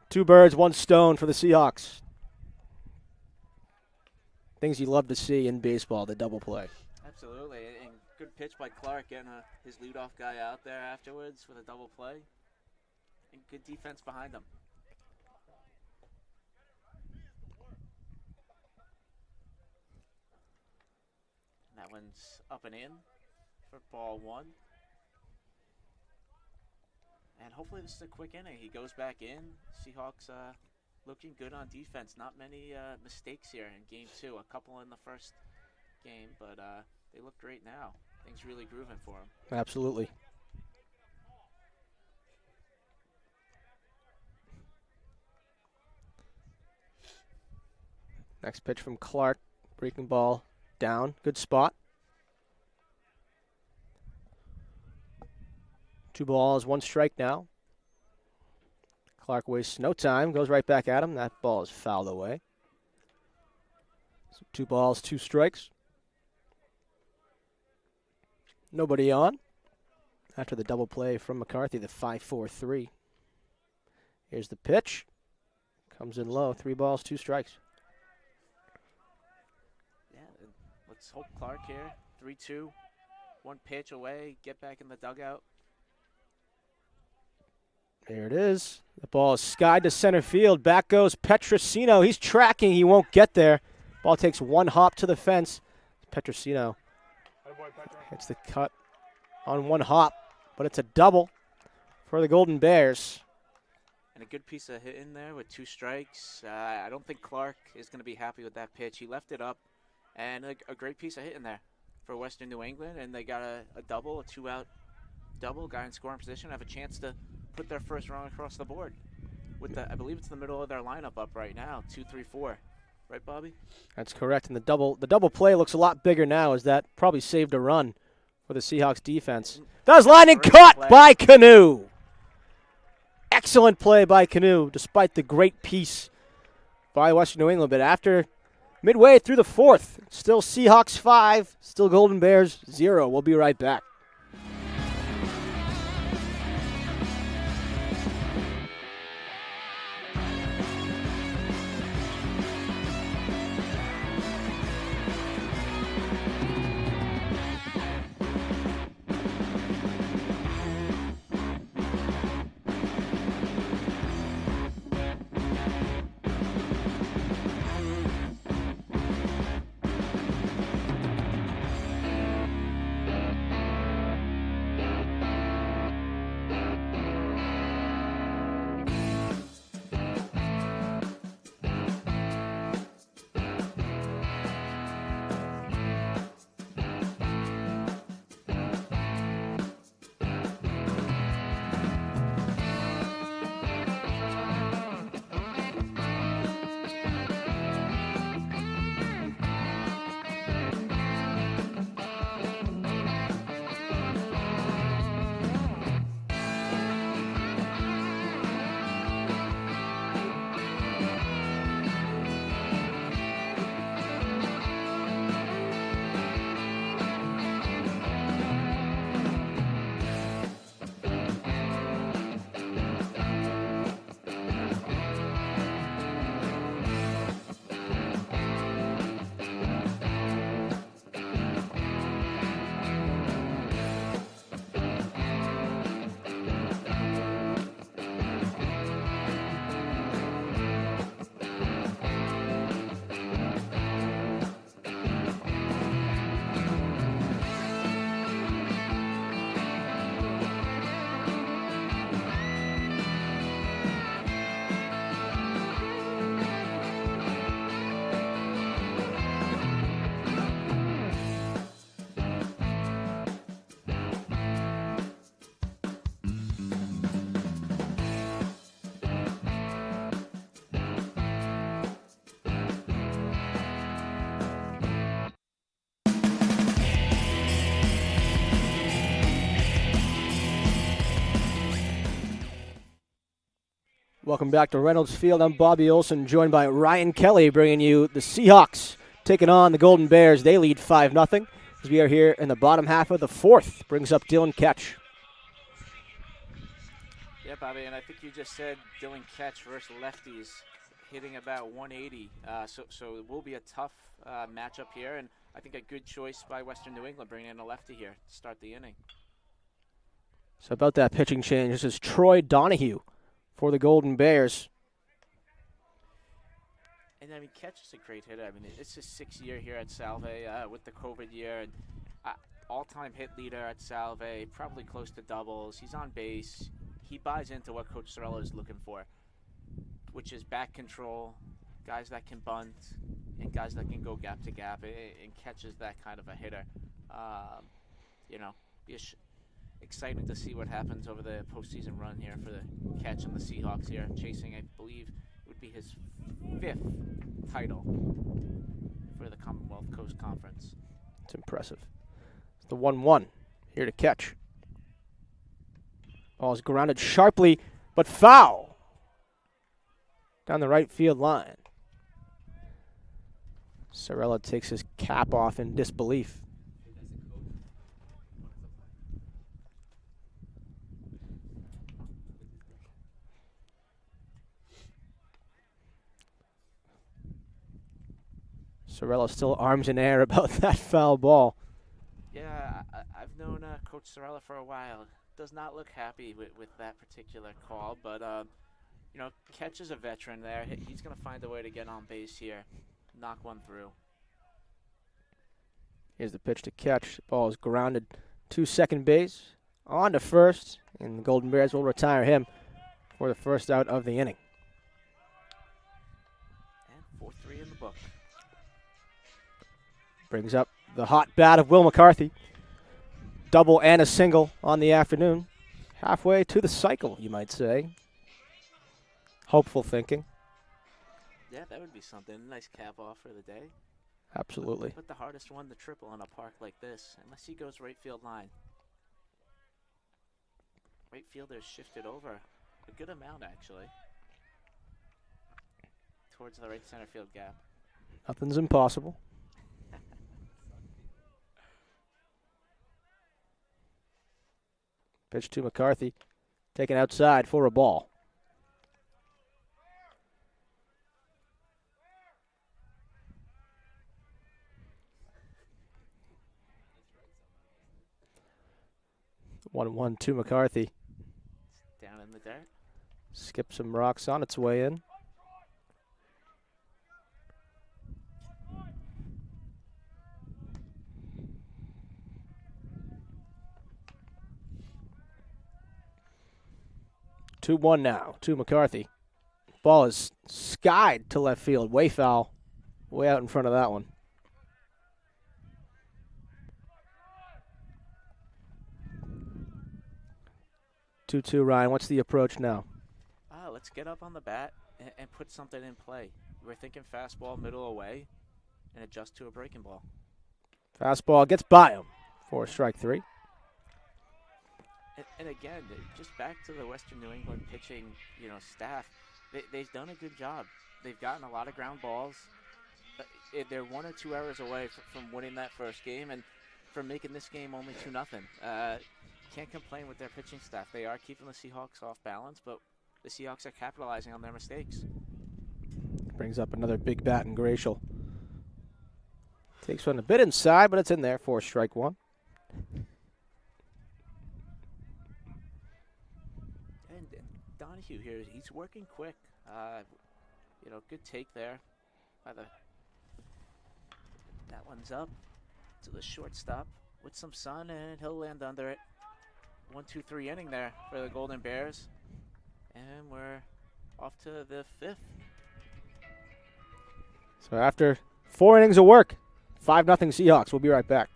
2 birds, 1 stone for the Seahawks. Things you love to see in baseball, the double play. Absolutely, and good pitch by Clark, getting his leadoff guy out there afterwards with a double play. And good defense behind him. And that one's up and in for ball 1. And hopefully this is a quick inning. He goes back in. Seahawks looking good on defense. Not many mistakes here in game 2. A couple in the first game, but they look great now. Things really grooving for them. Absolutely. Next pitch from Clark. Breaking ball down. Good spot. 2 balls, 1 strike now. Clark wastes no time. Goes right back at him. That ball is fouled away. So 2 balls, 2 strikes. Nobody on. After the double play from McCarthy, the 5-4-3. Here's the pitch. Comes in low. 3 balls, 2 strikes. Yeah, let's hope Clark here. 3-2. 1 pitch away. Get back in the dugout. There it is. The ball is skied to center field. Back goes Petrosino. He's tracking. He won't get there. Ball takes 1 hop to the fence. Petrosino hits the cut on 1 hop, but it's a double for the Golden Bears. And a good piece of hit in there with 2 strikes. I don't think Clark is going to be happy with that pitch. He left it up, and a great piece of hit in there for Western New England. And they got a double, a 2-out double. Guy in scoring position have a chance to put their first run across the board. With I believe it's the middle of their lineup up right now, 2-3-4. Right, Bobby? That's correct. And the double play looks a lot bigger now, as that probably saved a run for the Seahawks defense. That was line and caught by Canoe. Excellent play by Canoe, despite the great piece by Western New England. But after midway through the 4th, still Seahawks 5, still Golden Bears 0. We'll be right back. Welcome back to Reynolds Field. I'm Bobby Olson, joined by Ryan Kelly, bringing you the Seahawks taking on the Golden Bears. They lead 5-0 as we are here in the bottom half of the 4th. Brings up Dylan Ketch. Yeah, Bobby, and I think you just said Dylan Ketch versus lefties hitting about 180. So it will be a tough matchup here, and I think a good choice by Western New England bringing in a lefty here to start the inning. So about that pitching change, this is Troy Donahue for the Golden Bears. And I mean, Ketch is a great hitter. I mean, it's his 6th year here at Salve with the COVID year. And all-time hit leader at Salve, probably close to doubles. He's on base. He buys into what Coach Sorella is looking for, which is back control, guys that can bunt, and guys that can go gap to gap, and Ketch is that kind of a hitter. You know, exciting to see what happens over the postseason run here for the Ketch and the Seahawks here, chasing, I believe, it would be his 5th title for the Commonwealth Coast Conference. It's impressive. It's the 1-1 here to Ketch. Ball is grounded sharply, but foul down the right field line. Sorella takes his cap off in disbelief. Sorella still arms in air about that foul ball. Yeah, I've known Coach Sorella for a while. Does not look happy with that particular call, but you know, Ketch is a veteran there. He's going to find a way to get on base here, knock one through. Here's the pitch to Ketch. The ball is grounded to second base, on to first, and the Golden Bears will retire him for the first out of the inning. And 4-3 in the book. Brings up the hot bat of Wil McCarthy. Double and a single on the afternoon. Halfway to the cycle, you might say. Hopeful thinking. Yeah, that would be something. Nice cap off for the day. Absolutely. But the hardest one to triple in a park like this, unless he goes right field line. Right fielder's shifted over a good amount, actually, towards the right center field gap. Nothing's impossible. Pitch to McCarthy. Taken outside for a ball. One to McCarthy. Down in the dirt. Skip some rocks on its way in. Two one now to McCarthy. Ball is skied to left field. Way foul. Way out in front of that one. 2-2, Ryan. What's the approach now? Let's get up on the bat and put something in play. We're thinking fastball, middle away, and adjust to a breaking ball. Fastball gets by him for strike 3. And again, just back to the Western New England pitching, staff. They've done a good job. They've gotten a lot of ground balls. They're 1 or 2 errors away from winning that first game and from making this game only 2-0. Can't complain with their pitching staff. They are keeping the Seahawks off balance, but the Seahawks are capitalizing on their mistakes. Brings up another big bat in Gracial. Takes one a bit inside, but it's in there for strike 1. And Donahue here, he's working quick. Good take there. That one's up to the shortstop with some sun, and he'll land under it. 1-2-3 inning there for the Golden Bears. And we're off to the 5th. So after 4 innings of work, 5-0 Seahawks. We'll be right back.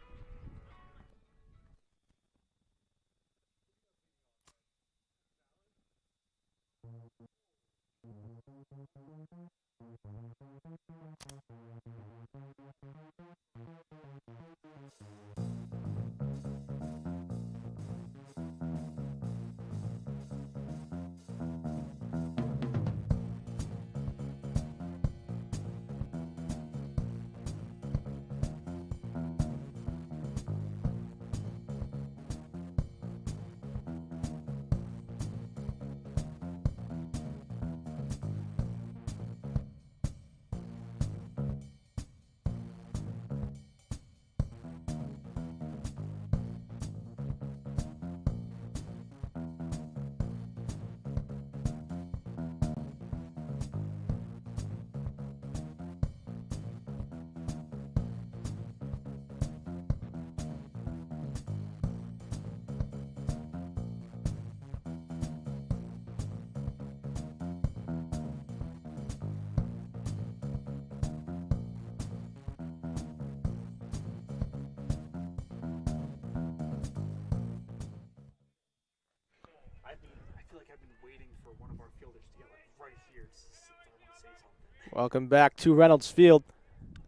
for one of our fielders to get like right here to sit there and want to say something. Welcome back to Reynolds Field.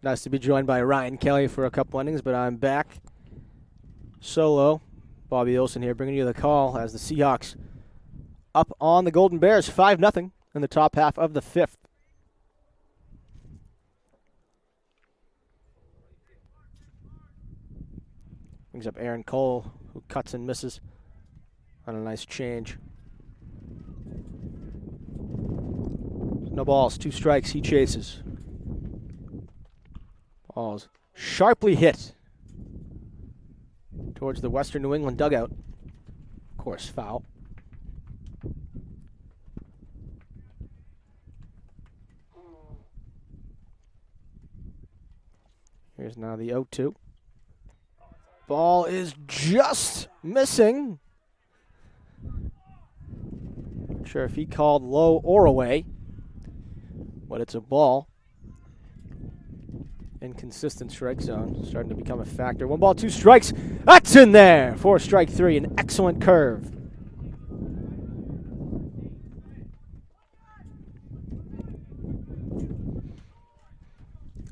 Nice to be joined by Ryan Kelly for a couple innings, but I'm back solo. Bobby Olsen here bringing you the call as the Seahawks up on the Golden Bears 5-0 in the top half of the fifth. Brings up Aaron Cole, who cuts and misses on a nice change. No balls, 2 strikes, he chases. Balls sharply hit towards the Western New England dugout. Of course, foul. Here's now the 0-2. Ball is just missing. Not sure if he called low or away, but it's a ball. Inconsistent strike zone starting to become a factor. 1 ball, 2 strikes. That's in there for strike 3. An excellent curve.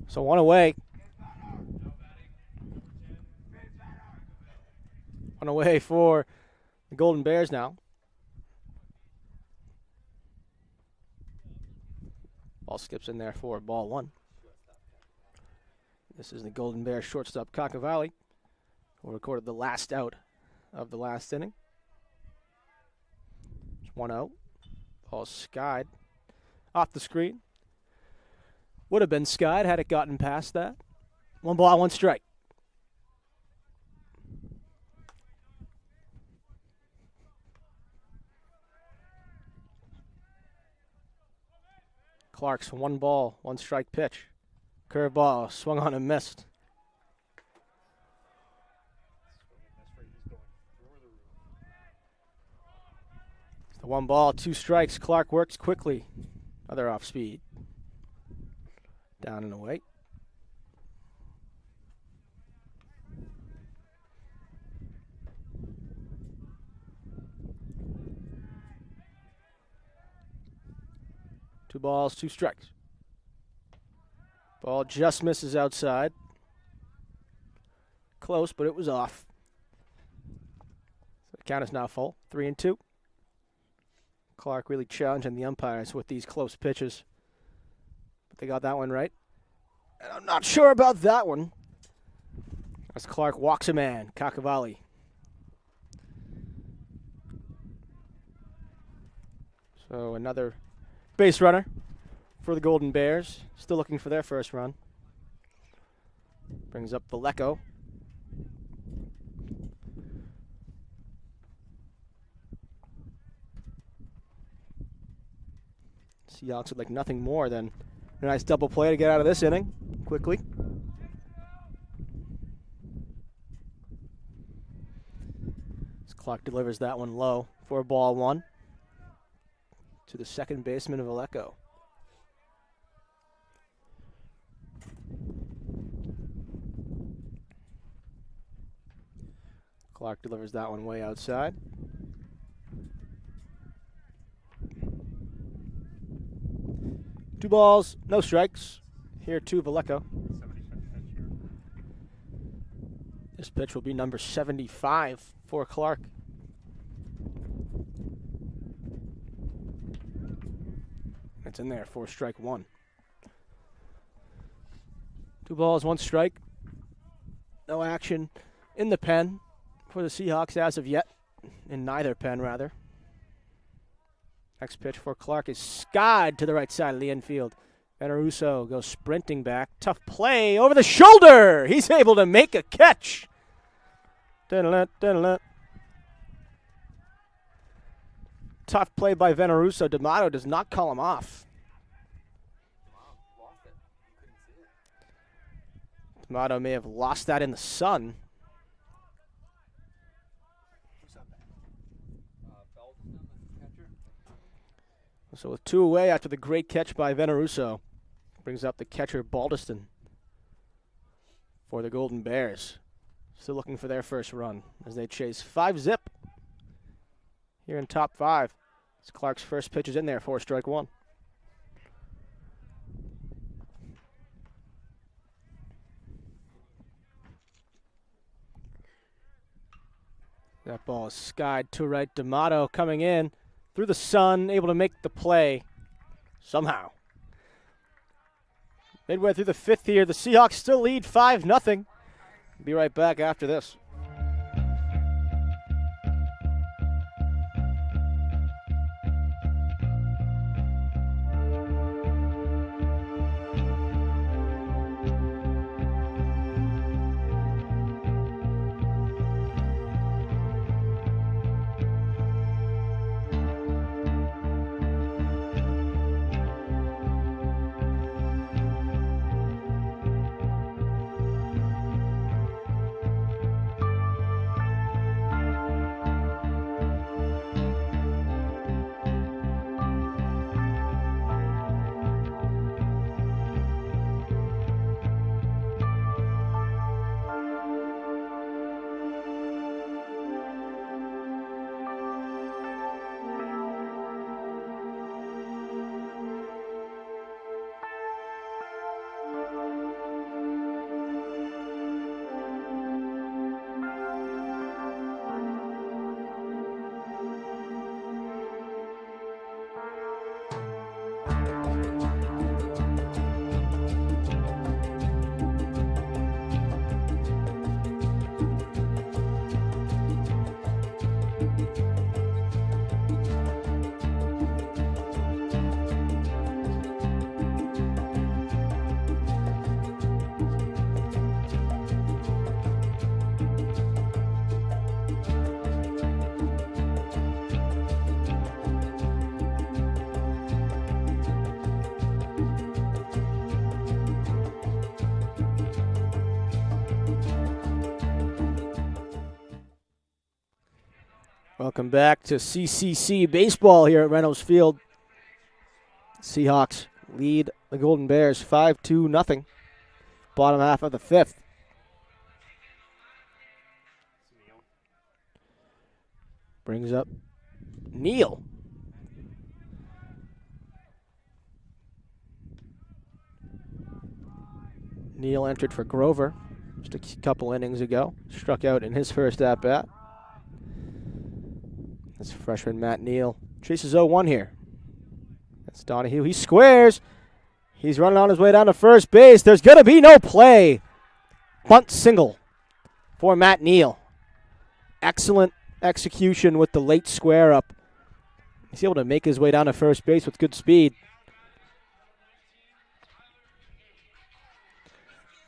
So 1 away. 1 away for the Golden Bears now. Ball skips in there for ball 1. This is the Golden Bears shortstop, Cacavalli, who recorded the last out of the last inning. It's 1-0. Ball skied off the screen. Would have been skied had it gotten past that. 1 ball, 1 strike. Clark's 1 ball, 1 strike pitch. Curveball swung on and missed. The 1 ball, 2 strikes. Clark works quickly. Another off speed. Down and away. Two balls, 2 strikes. Ball just misses outside. Close, but it was off. So the count is now full. 3-2. Clark really challenging the umpires with these close pitches. But they got that one right. And I'm not sure about that one. As Clark walks a man, Cacavalli. So another base runner for the Golden Bears. Still looking for their first run. Brings up the Lecco. Seahawks would like nothing more than a nice double play to get out of this inning quickly. As Clark delivers that one low for ball 1 to the second baseman of Lecco. Clark delivers that one way outside. Two balls, no strikes. Here to Lecco. This pitch will be number 75 for Clark. It's in there for strike 1. 2 balls, 1 strike. No action in the pen for the Seahawks as of yet. In neither pen, rather. Next pitch for Clark is skied to the right side of the infield. Veneruso goes sprinting back. Tough play over the shoulder. He's able to make a catch. Tough play by Veneruso. D'Amato does not call him off. D'Amato may have lost that in the sun. So with 2 away after the great catch by Veneruso, brings up the catcher Baldiston for the Golden Bears. Still looking for their first run as they chase 5-zip here in top 5 As Clark's first pitch is in there for strike one. That ball is skied to right. D'Amato coming in through the sun, able to make the play somehow. Midway through the fifth here, the Seahawks still lead 5-0. Be right back after this. Welcome back to CCC Baseball here at Reynolds Field. Seahawks lead the Golden Bears 5-0. Bottom half of the fifth. Brings up Neal. Neal entered for Grover just a couple innings ago. Struck out in his first at-bat. That's freshman Matt Neal. Chases 0-1 here. That's Donahue. He squares. He's running on his way down to first base. There's going to be no play. Bunt single for Matt Neal. Excellent execution with the late square up. He's able to make his way down to first base with good speed.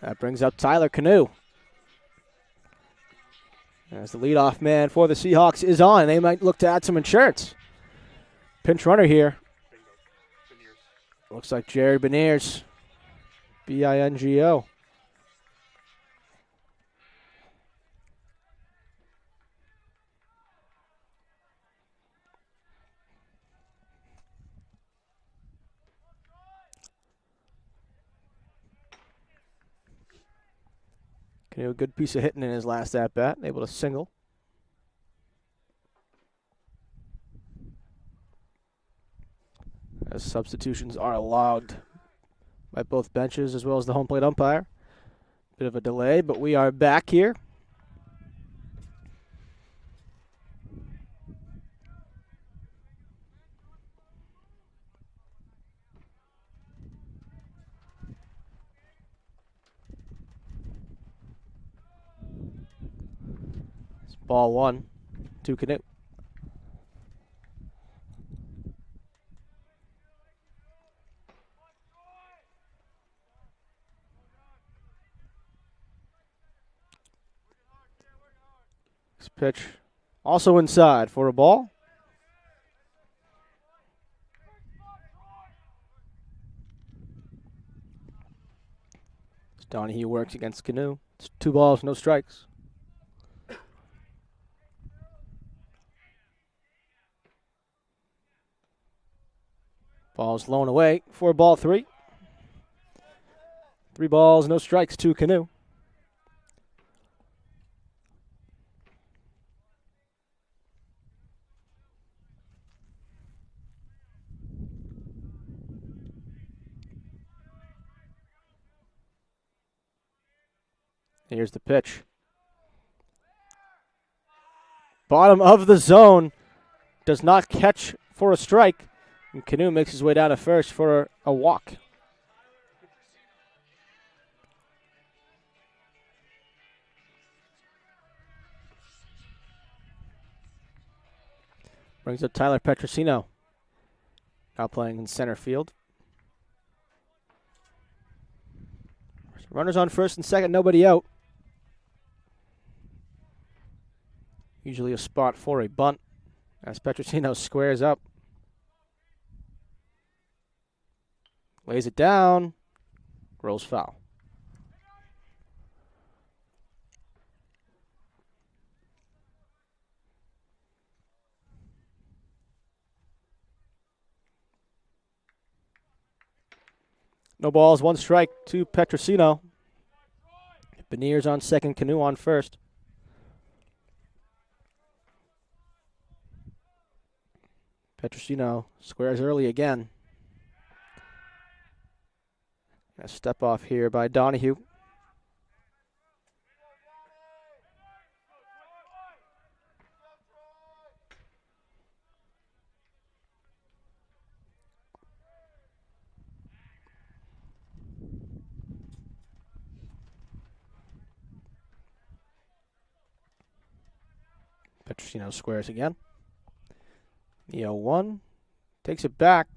That brings up Tyler Canoe. As the leadoff man for the Seahawks is on, they might look to add some insurance. Pinch runner here. Looks like Jared Beniers. Bingo. Canoe, a good piece of hitting in his last at-bat, able to single. As substitutions are allowed by both benches as well as the home plate umpire. Bit of a delay, but we are back here. It's ball one to Canoe. Pitch also inside for a ball. Donahue works against Canoe. It's 2 balls, no strikes. Ball's blown away for ball 3. 3 balls, no strikes to Canoe. Here's the pitch. Bottom of the zone. Does not catch for a strike. And Canoe makes his way down to first for a walk. Brings up Tyler Petrosino. Now playing in center field. Runners on first and second, nobody out. Usually a spot for a bunt as Petrosino squares up. Lays it down. Rolls foul. No balls, one strike to Petrosino. Beniers on second, Canoe on first. Petrosino squares early again. A step off here by Donahue. Petrosino squares again. The 0-1. Takes it back.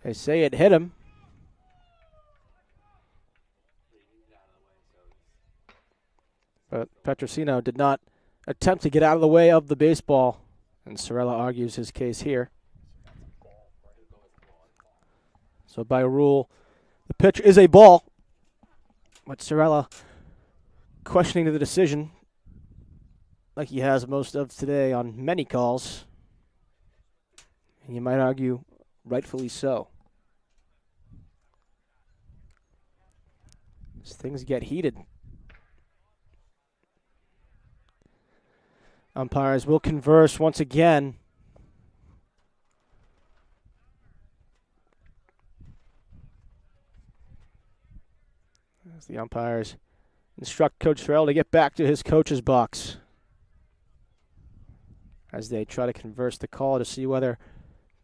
They say it hit him. But Petrosino did not attempt to get out of the way of the baseball. And Sorella argues his case here. So by rule, the pitch is a ball. But Sorella questioning the decision like he has most of today on many calls. And you might argue rightfully so. As things get heated. Umpires will converse once again. As the umpires instruct Coach Sorella to get back to his coach's box. As they try to converse the call to see whether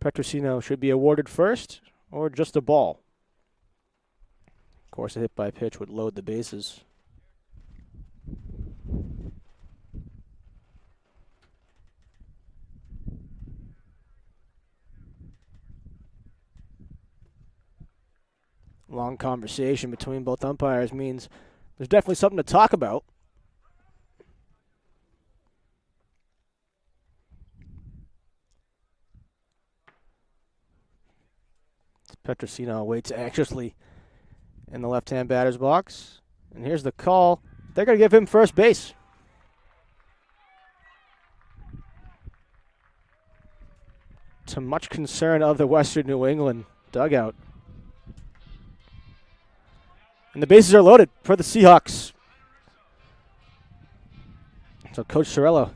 Petrosino should be awarded first or just a ball. Of course, a hit by pitch would load the bases. Long conversation between both umpires means there's definitely something to talk about. Petrosino waits anxiously in the left-hand batter's box. And here's the call. They're going to give him first base. To much concern of the Western New England dugout. And the bases are loaded for the Seahawks. So Coach Sorella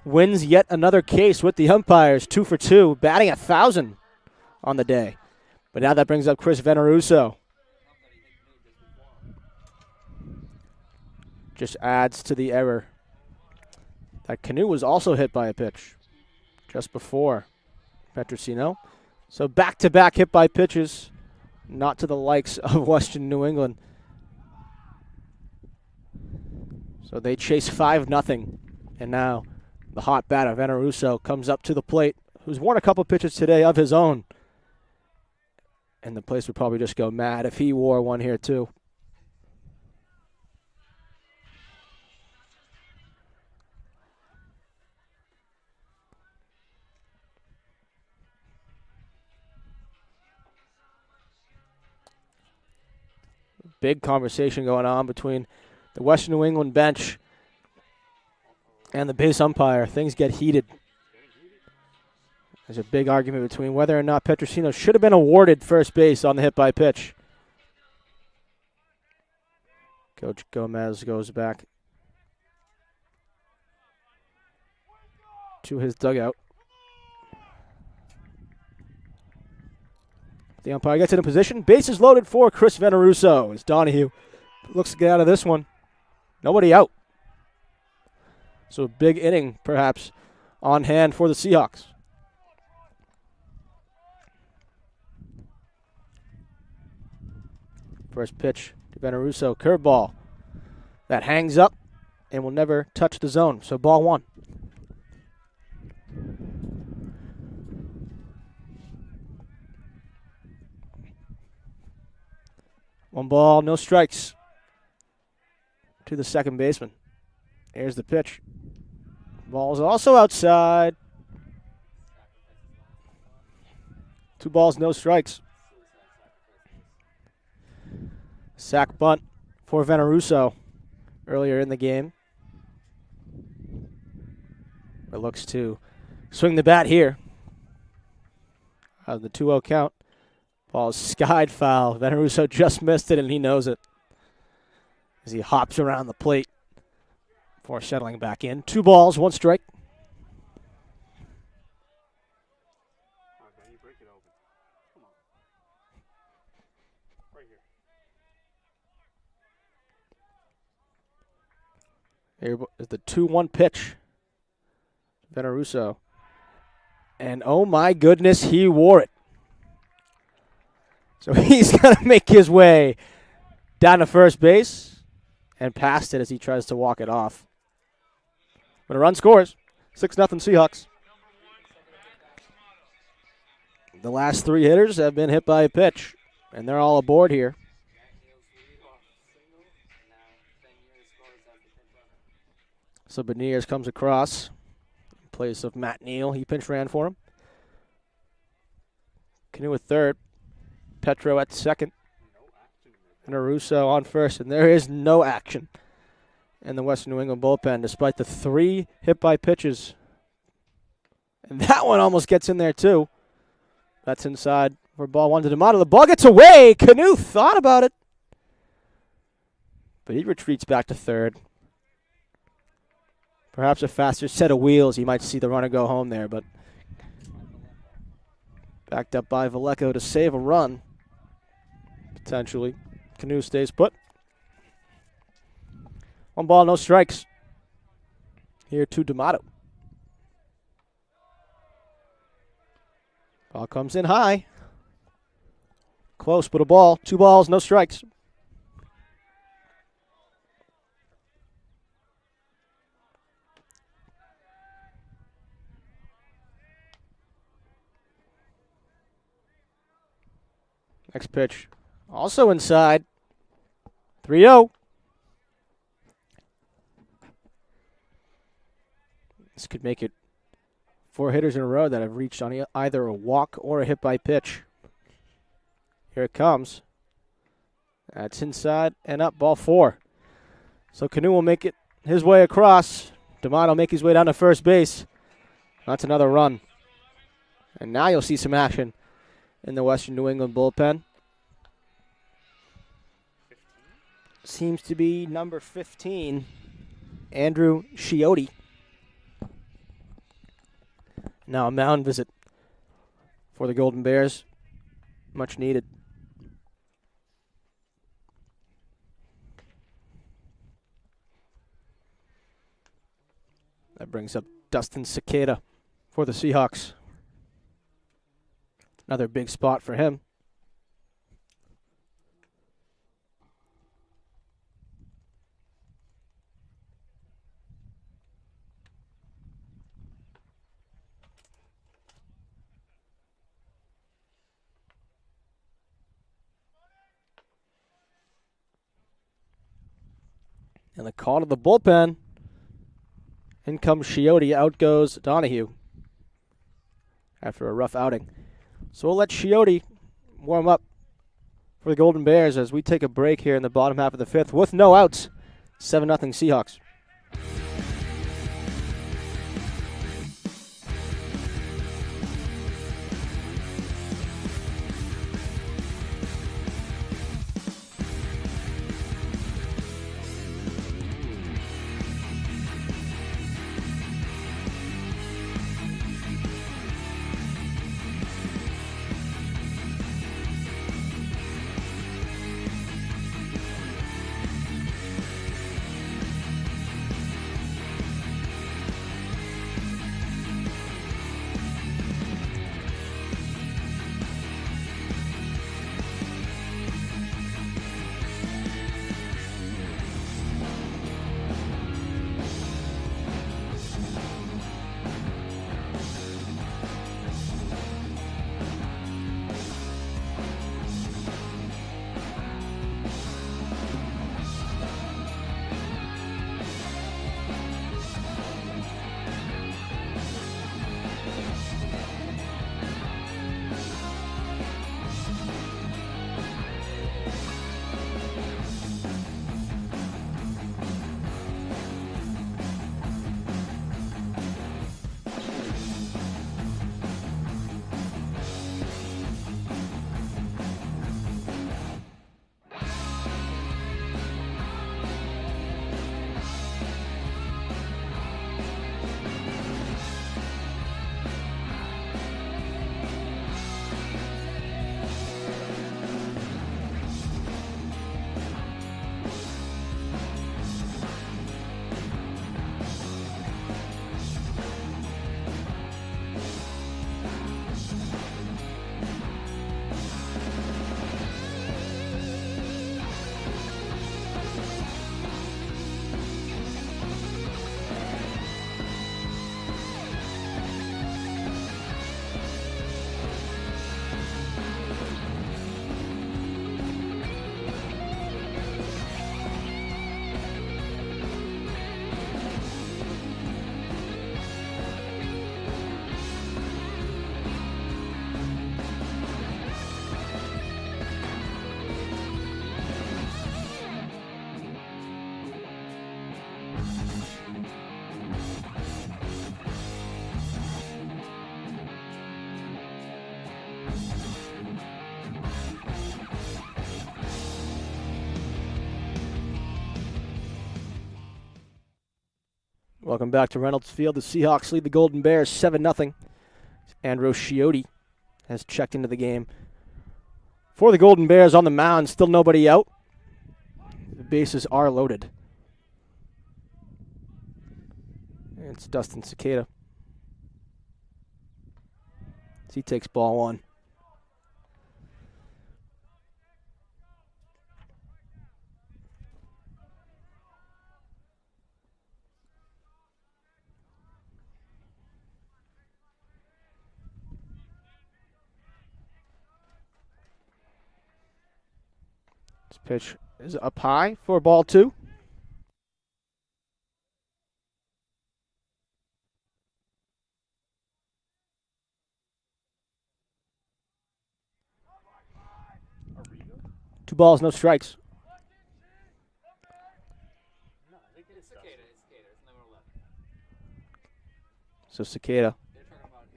wins yet another case with the umpires, 2 for 2, batting 1,000 on the day. But now that brings up Chris Veneruso. Just adds to the error. That Canoe was also hit by a pitch just before Petrosino. So back-to-back hit by pitches, not to the likes of Western New England. So they chase 5-0. And now the hot batter, Veneruso, comes up to the plate, who's worn a couple pitches today of his own. And the place would probably just go mad if he wore one here, too. Big conversation going on between the Western New England bench and the base umpire. Things get heated. There's a big argument between whether or not Petrosino should have been awarded first base on the hit by pitch. Coach Gomez goes back to his dugout. The umpire gets it in position. Bases loaded for Chris Veneruso as Donahue looks to get out of this one. Nobody out. So a big inning, perhaps, on hand for the Seahawks. First pitch to Veneruso, curveball. That hangs up and will never touch the zone. So ball one. One ball, no strikes to the second baseman. Here's the pitch. Ball's also outside. 2 balls, no strikes. Sack bunt for Veneruso earlier in the game. It looks to swing the bat here. Out of the 2-0 count. Ball is skied foul. Veneruso just missed it, and he knows it as he hops around the plate before settling back in. 2 balls, 1 strike. All right, Benny, break it open. Come on. Right here. Here is the 2-1 pitch. Veneruso. And oh my goodness, he wore it. So he's going to make his way down to first base and past it as he tries to walk it off. But a run scores. 6-0 Seahawks. The last 3 hitters have been hit by a pitch, and they're all aboard here. So Beniers comes across in place of Matt Neal. He pinch ran for him. Canoe at third. Petro at second. And Veneruso on first. And there is no action in the Western New England bullpen despite the 3 hit by pitches. And that one almost gets in there too. That's inside for ball 1 to D'Amato. The ball gets away. Canoe thought about it. But he retreats back to third. Perhaps a faster set of wheels. You might see the runner go home there, but backed up by Vallejo to save a run. Potentially. Canoe stays put. 1 ball, no strikes. Here to D'Amato. Ball comes in high. Close, but a ball. 2 balls, no strikes. Next pitch. Also inside. 3-0. This could make it 4 hitters in a row that have reached on either a walk or a hit by pitch. Here it comes. That's inside and up, ball 4. So Canoe will make it his way across. D'Amato will make his way down to first base. That's another run. And now you'll see some action in the Western New England bullpen. Seems to be number 15, Andrew Chiotti. Now a mound visit for the Golden Bears. Much needed. That brings up Dustin Cicada for the Seahawks. Another big spot for him. And the call to the bullpen. In comes Chiotti, out goes Donahue after a rough outing. So we'll let Chiotti warm up for the Golden Bears as we take a break here in the bottom half of the 5th with no outs. 7-0 Seahawks. Welcome back to Reynolds Field. The Seahawks lead the Golden Bears 7-0. Andros Chiotti has checked into the game. For the Golden Bears on the mound, still nobody out. The bases are loaded. It's Dustin Cicada. He takes ball one. This pitch is up high for ball two. Two balls, no strikes. No, I think it's Cicada. It's Cicada. It's number 11. So Cicada. They're talking about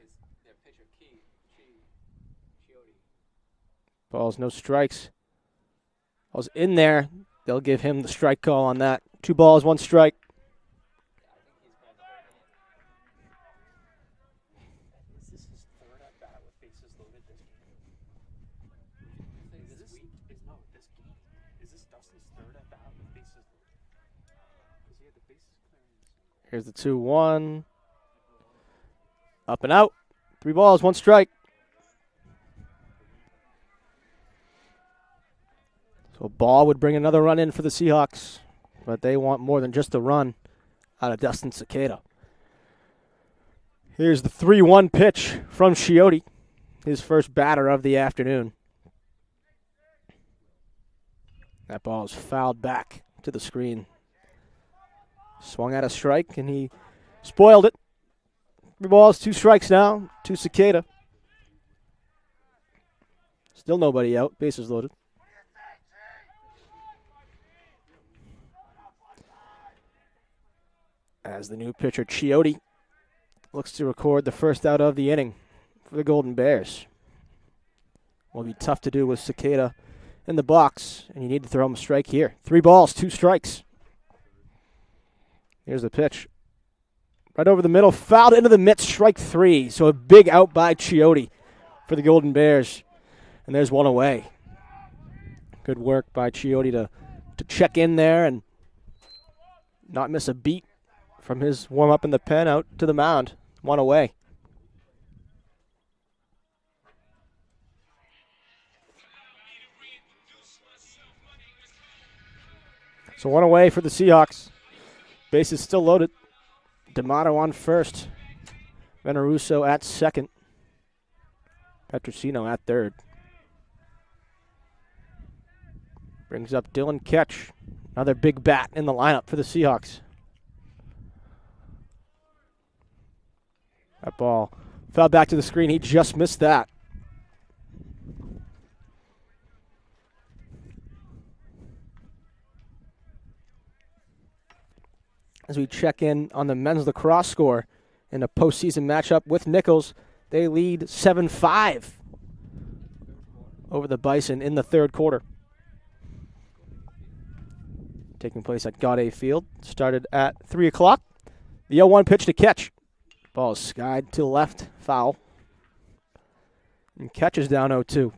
their pitcher, Chiotti. Balls, no strikes. Ball's in there. They'll give him the strike call on that. 2 balls, 1 strike. Is this his third at bat with bases loaded this game? Is this game? Is this Dustin's third at bat with bases loaded? Because he had the bases clearance. Here's the 2-1. Up and out. 3 balls, 1 strike. So a ball would bring another run in for the Seahawks, but they want more than just a run out of Dustin Cicada. Here's the 3-1 pitch from Chiotti, his first batter of the afternoon. That ball is fouled back to the screen. Swung at a strike, and he spoiled it. 3 balls, 2 strikes now to Cicada. Still nobody out, bases loaded. As the new pitcher, Chiotti, looks to record the first out of the inning for the Golden Bears. Will be tough to do with Cicada in the box, and you need to throw him a strike here. 3 balls, 2 strikes. Here's the pitch. Right over the middle, fouled into the mitts, strike 3. So a big out by Chiotti for the Golden Bears. And there's one away. Good work by Chiotti to check in there and not miss a beat from his warm-up in the pen out to the mound. 1 away. So 1 away for the Seahawks. Bases still loaded. D'Amato on first. Veneruso at second. Petrosino at third. Brings up Dylan Ketch. Another big bat in the lineup for the Seahawks. That ball fell back to the screen. He just missed that. As we check in on the men's lacrosse score in a postseason matchup with Nichols, they lead 7-5 over the Bison in the third quarter. Taking place at Gaudet Field. Started at 3 o'clock. The 0-1 pitch to Ketch. Ball is skied to the left, foul. And Ketch is down 0-2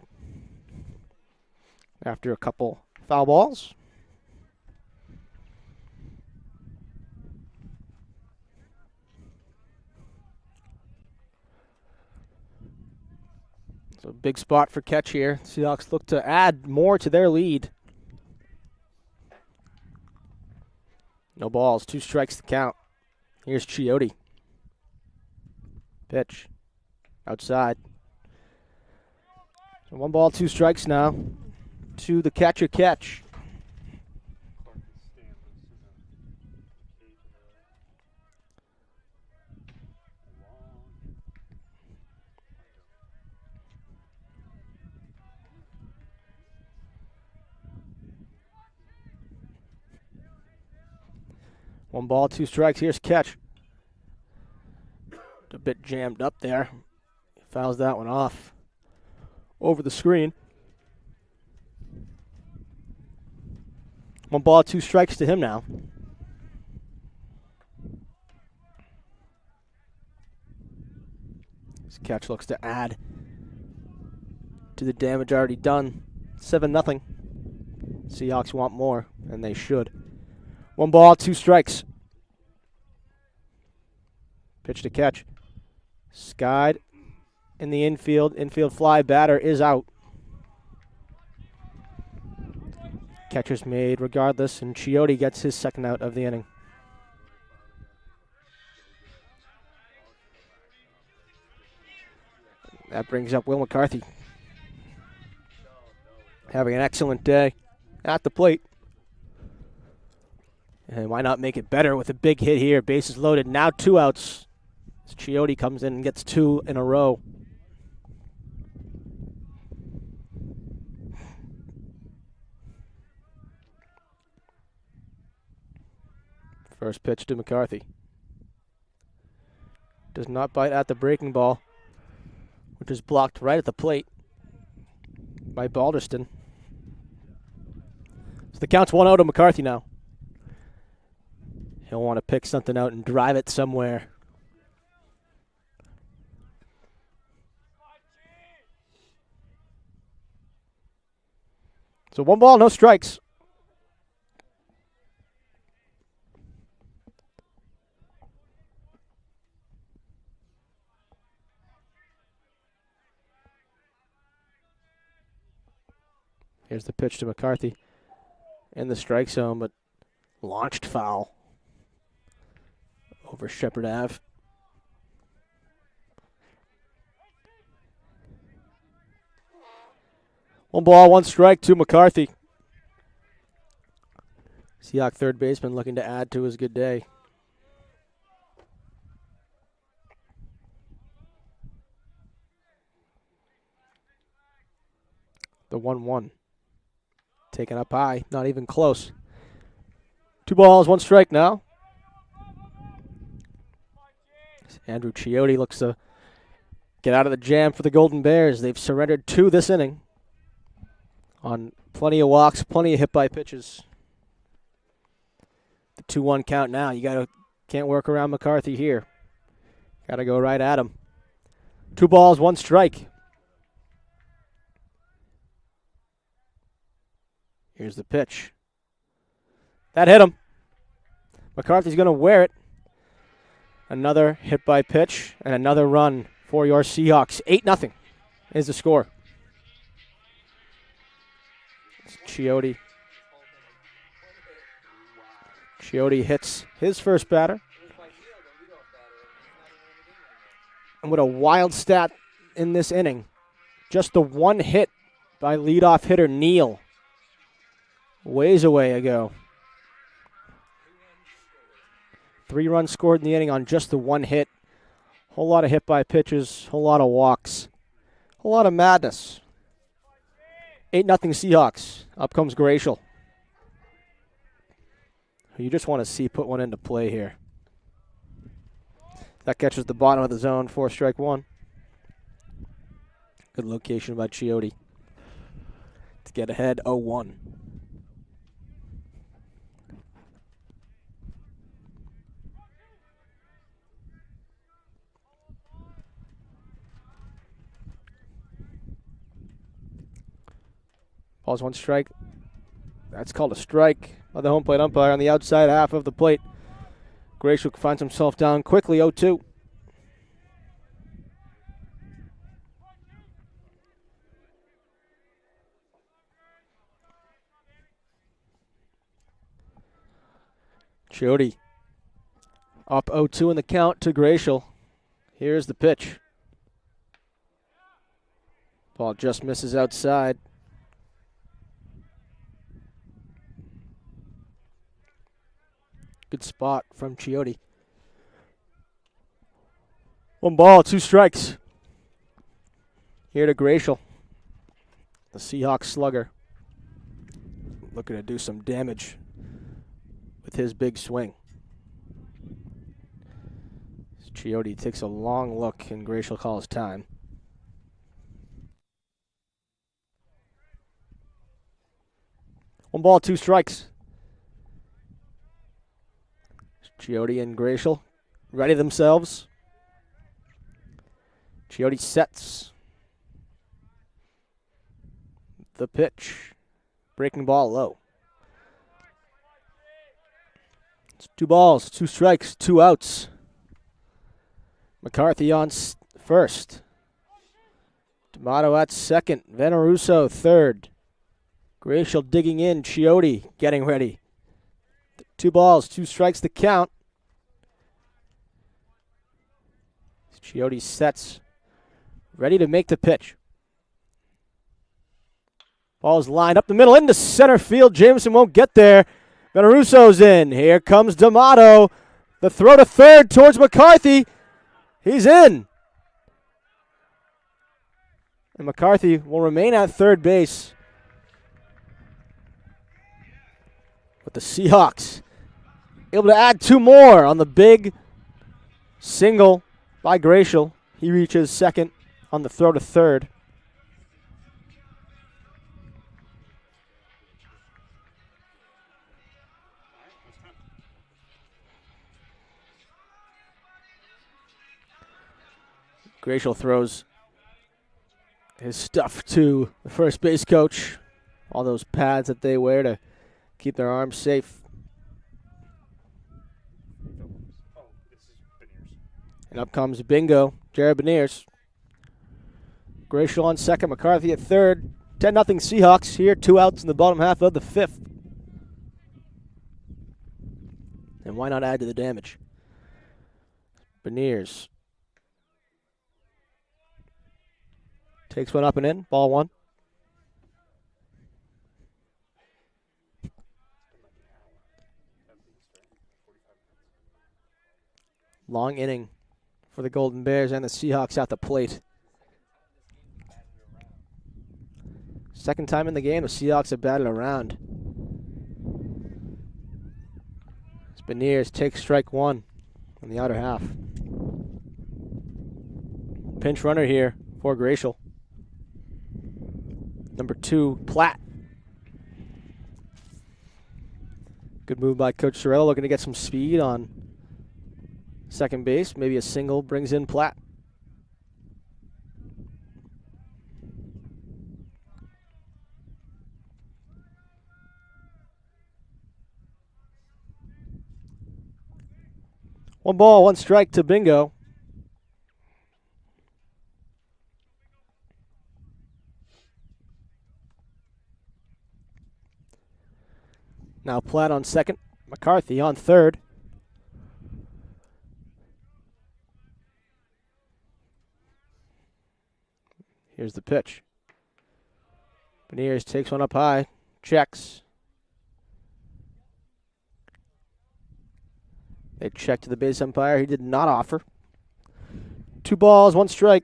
after a couple foul balls. So big spot for Ketch here. Seahawks look to add more to their lead. No balls, 2 strikes to count. Here's Chiotti. Pitch. Outside. So 1 ball, 2 strikes now to the catcher Ketch. One ball, 2 strikes. Here's Ketch. A bit jammed up there. Fouls that one off over the screen. 1 ball, 2 strikes to him now. This catch looks to add to the damage already done. 7-0. Seahawks want more, and they should. 1 ball, 2 strikes. Pitch to catch. Skied in the infield. Infield fly. Batter is out. Catcher's made regardless, and Chiotti gets his second out of the inning. That brings up Wil McCarthy. Having an excellent day at the plate. And why not make it better with a big hit here? Bases loaded. Now 2 outs. As Chiotti comes in and gets 2 in a row. First pitch to McCarthy. Does not bite at the breaking ball, which is blocked right at the plate by Balderston. So the count's 1-0 to McCarthy now. He'll want to pick something out and drive it somewhere. So 1 ball, no strikes. Here's the pitch to McCarthy in the strike zone, but launched foul over Shepherd Ave. One ball, 1 strike to McCarthy. Seahawk third baseman looking to add to his good day. The 1-1. Taken up high, not even close. 2 balls, 1 strike now. Andrew Chiotti looks to get out of the jam for the Golden Bears. They've surrendered 2 this inning on plenty of walks, plenty of hit by pitches. The 2-1 count now. Can't work around McCarthy here. Got to go right at him. 2 balls, 1 strike. Here's the pitch. That hit him. McCarthy's going to wear it. Another hit by pitch and another run for your Seahawks. 8-0 is the score. It's Chiotti. Chiotti hits his first batter. And what a wild stat in this inning. Just the 1 hit by leadoff hitter Neal. Ways away ago. 3 runs scored in the inning on just the 1 hit. Whole lot of hit by pitches, whole lot of walks, whole lot of madness. 8-0 Seahawks. Up comes Gracial. You just want to see put one into play here. That catches the bottom of the zone, 4 strike 1. Good location by Chiotti to get ahead 0-1. Ball's 1 strike. That's called a strike by the home plate umpire on the outside half of the plate. Gracial finds himself down quickly, 0-2. Chiotti up 0-2 in the count to Gracial. Here's the pitch. Ball just misses outside. Good spot from Chiotti. 1 ball, 2 strikes. Here to Gracial. The Seahawks slugger. Looking to do some damage with his big swing. Chiotti takes a long look and Gracial calls time. One ball, 2 strikes. Chiotti and Gracial ready themselves. Chiotti sets. The pitch. Breaking ball low. It's 2 balls, 2 strikes, 2 outs. McCarthy on first. D'Amato at second. Veneruso third. Glacial digging in. Chiotti getting ready. 2 balls, 2 strikes to count. Chiotti sets. Ready to make the pitch. Ball's lined up the middle into center field. Jameson won't get there. Veneruso's in. Here comes D'Amato. The throw to third towards McCarthy. He's in. And McCarthy will remain at third base. But the Seahawks able to add 2 more on the big single by Glacial. He reaches second on the throw to third. Glacial throws his stuff to the first base coach. All those pads that they wear to keep their arms safe. Oh, this is Beniers. And up comes Bingo, Jared Beniers. Glacial on second, McCarthy at third. 10-0 Seahawks here, 2 outs in the bottom half of the 5th. And why not add to the damage? Beniers takes one up and in, ball 1. Long inning for the Golden Bears and the Seahawks at the plate. Second time in the game, the Seahawks have batted around. Beniers takes strike 1 on the outer half. Pinch runner here for Glacial. Number 2, Platt. Good move by Coach Sorrello, looking to get some speed on second base. Maybe a single brings in Platt. One ball, 1 strike to Bingo. Now Platt on second, McCarthy on third. Here's the pitch. Beniers takes one up high, checks. They check to the base umpire. He did not offer. 2 balls, 1 strike.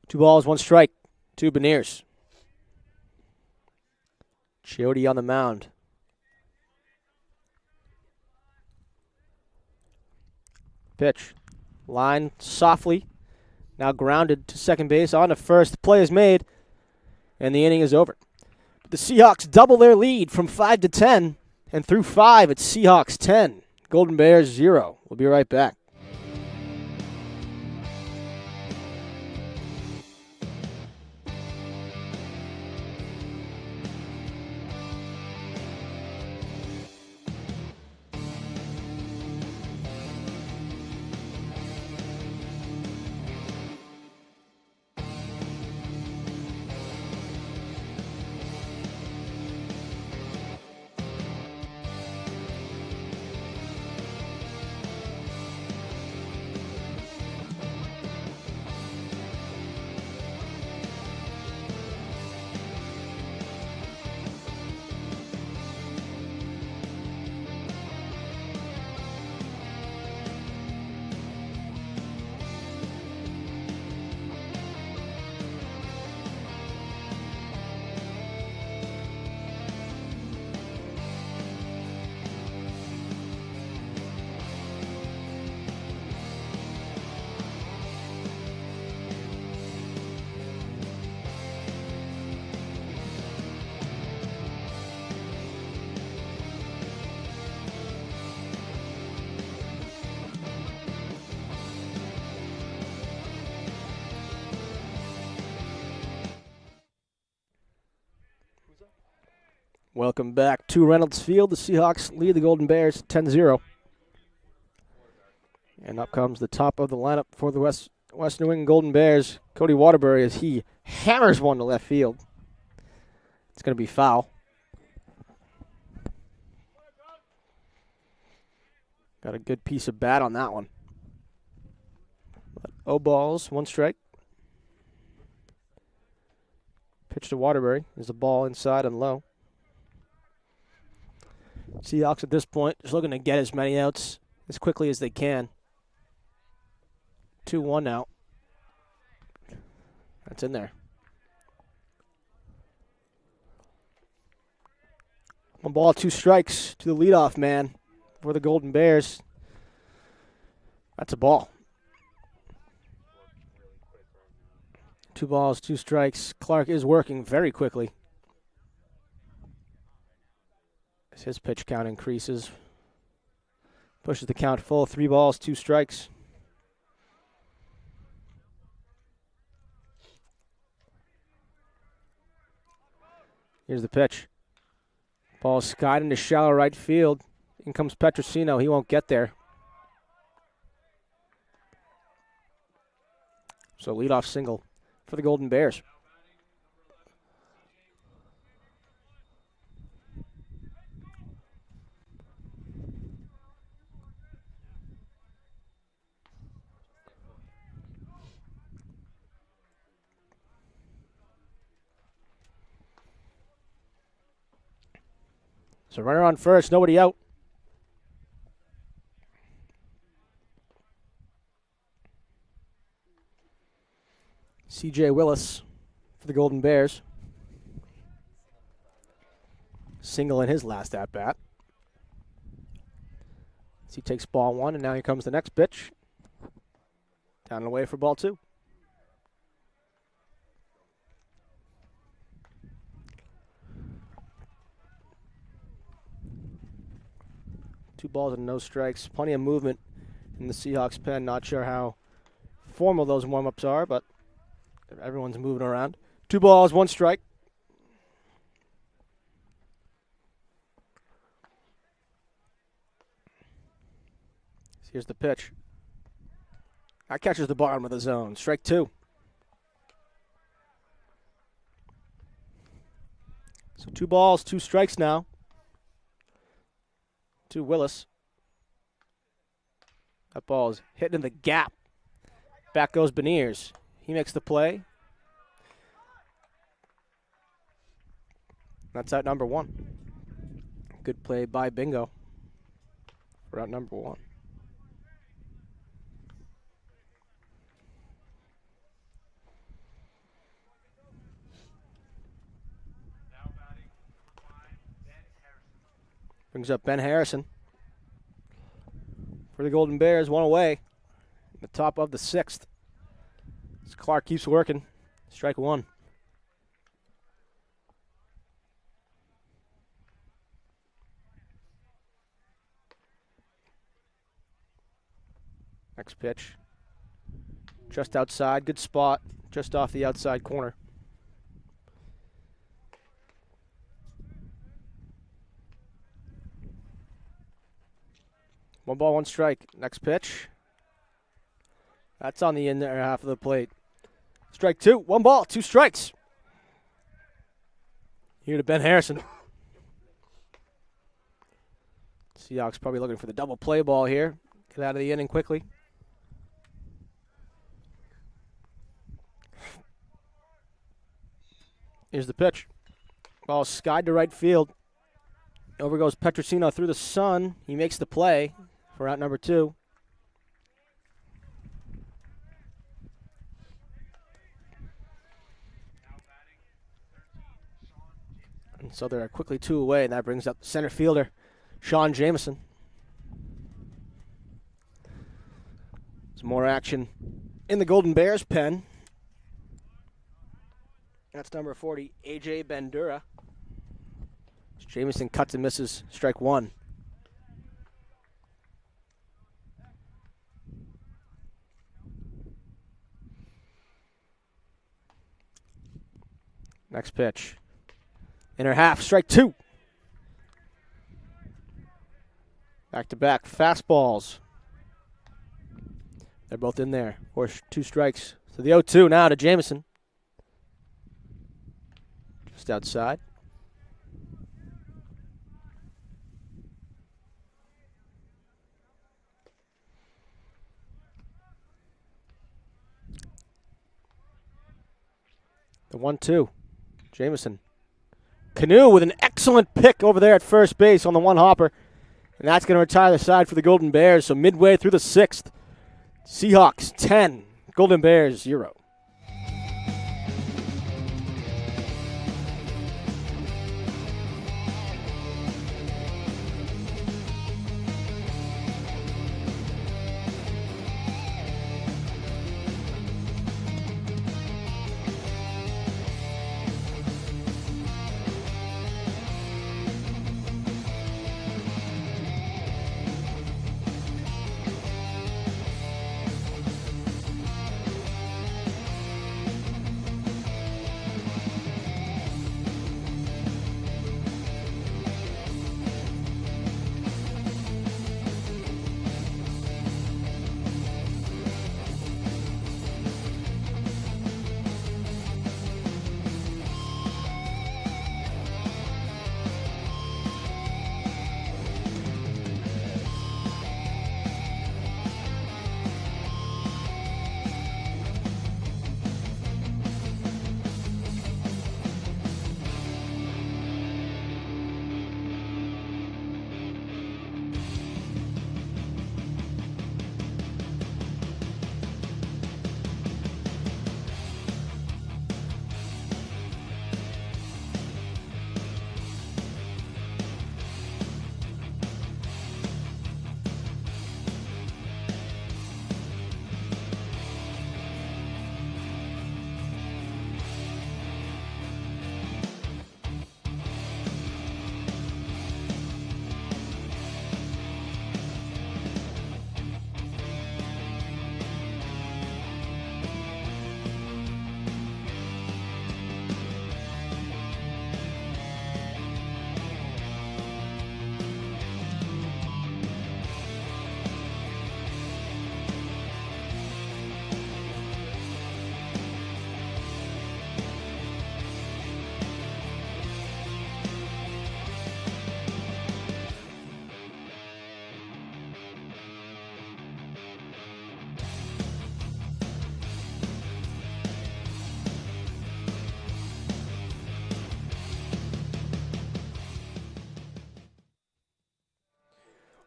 Two balls, 1 strike to Beniers. Chiotti on the mound. Pitch. Line softly. Now grounded to second base. On to first. Play is made. And the inning is over. The Seahawks double their lead from 5 to 10. And through 5, it's Seahawks 10. Golden Bears 0. We'll be right back. Welcome back to Reynolds Field. The Seahawks lead the Golden Bears 10-0. And up comes the top of the lineup for the West New England Golden Bears, Cody Waterbury, as he hammers one to left field. It's going to be foul. Got a good piece of bat on that one. But 0 balls, 1 strike. Pitch to Waterbury. There's a ball inside and low. Seahawks at this point just looking to get as many outs as quickly as they can. 2-1 out. That's in there. 1 ball, 2 strikes to the leadoff man for the Golden Bears. That's a ball. 2 balls, 2 strikes. Clark is working very quickly as his pitch count increases. Pushes the count full. 3 balls, 2 strikes. Here's the pitch. Ball skied into shallow right field. In comes Petrosino. He won't get there. So leadoff single for the Golden Bears. So runner on first, nobody out. C.J. Willis for the Golden Bears. Single in his last at-bat. So he takes ball 1, and now here comes the next pitch. Down and away for ball 2. Two balls and no strikes. Plenty of movement in the Seahawks pen. Not sure how formal those warm-ups are, but everyone's moving around. 2 balls, 1 strike. Here's the pitch. That catches the bottom of the zone. Strike 2. So 2 balls, 2 strikes now to Willis. That ball is hitting in the gap. Back goes Beniers. He makes the play. That's out number 1. Good play by Bingo for out number 1. Brings up Ben Harrison for the Golden Bears. 1 away. The top of the 6th. As Clark keeps working. Strike 1. Next pitch. Just outside. Good spot. Just off the outside corner. One ball, 1 strike. Next pitch. That's on the inner half of the plate. Strike 2. 1 ball, 2 strikes. Here to Ben Harrison. Seahawks probably looking for the double play ball here. Get out of the inning quickly. Here's the pitch. Ball skied to right field. Over goes Petrosino through the sun. He makes the play for out number 2. And so they're quickly 2 away, and that brings up the center fielder, Sean Jameson. Some more action in the Golden Bears pen. That's number 40, A.J. Bandura. Jameson cuts and misses. Strike 1. Next pitch. Inner half. Strike 2. Back-to-back fastballs. They're both in there. Or 2 strikes. So the 0-2 now to Jamison. Just outside. The 1-2. Jamison. Canoe with an excellent pick over there at first base on the one hopper. And that's going to retire the side for the Golden Bears. So midway through the 6th, Seahawks 10, Golden Bears 0.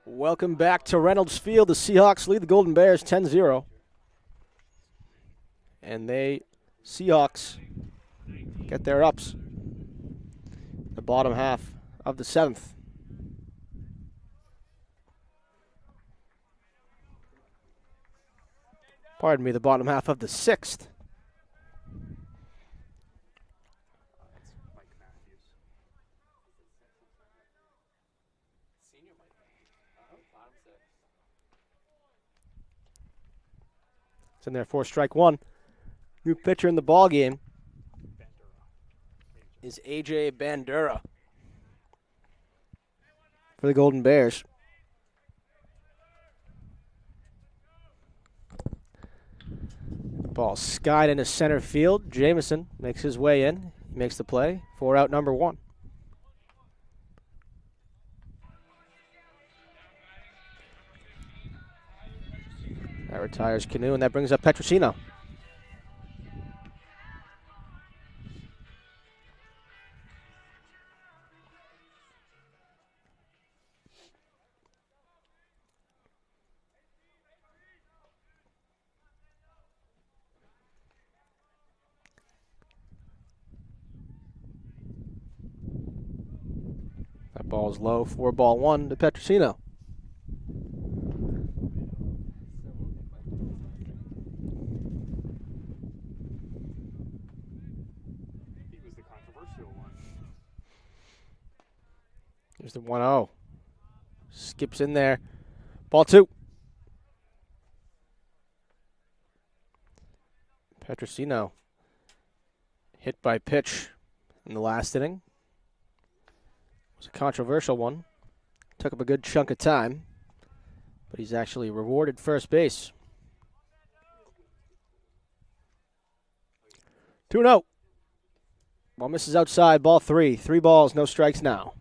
Welcome back to Reynolds Field. The Seahawks lead the Golden Bears 10-0. And Seahawks, get their ups. The bottom half of the 7th. Pardon me, the bottom half of the 6th. It's in there for strike 1. New pitcher in the ball game is A.J. Bandura for the Golden Bears. Ball skied into center field. Jamison makes his way in. He makes the play. 4-out number 1. That retires Canoe, and that brings up Petrosino. That ball's low. 4-1 to Petrosino. Here's the 1-0. Skips in there. Ball 2. Petrosino hit by pitch in the last inning. It was a controversial one. Took up a good chunk of time. but he's actually rewarded first base. 2-0. Ball misses outside, ball 3. 3 balls, no strikes now.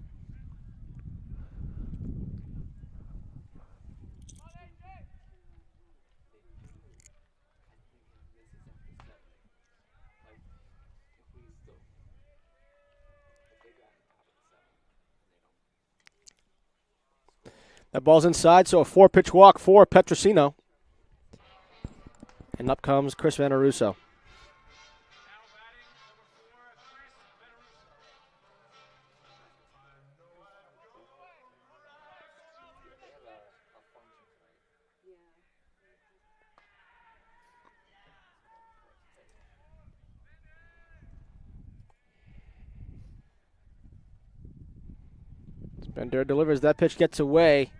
That ball's inside, so a 4-pitch walk for Petrosino. And up comes Chris Vanarusso. Bender delivers. That pitch gets away.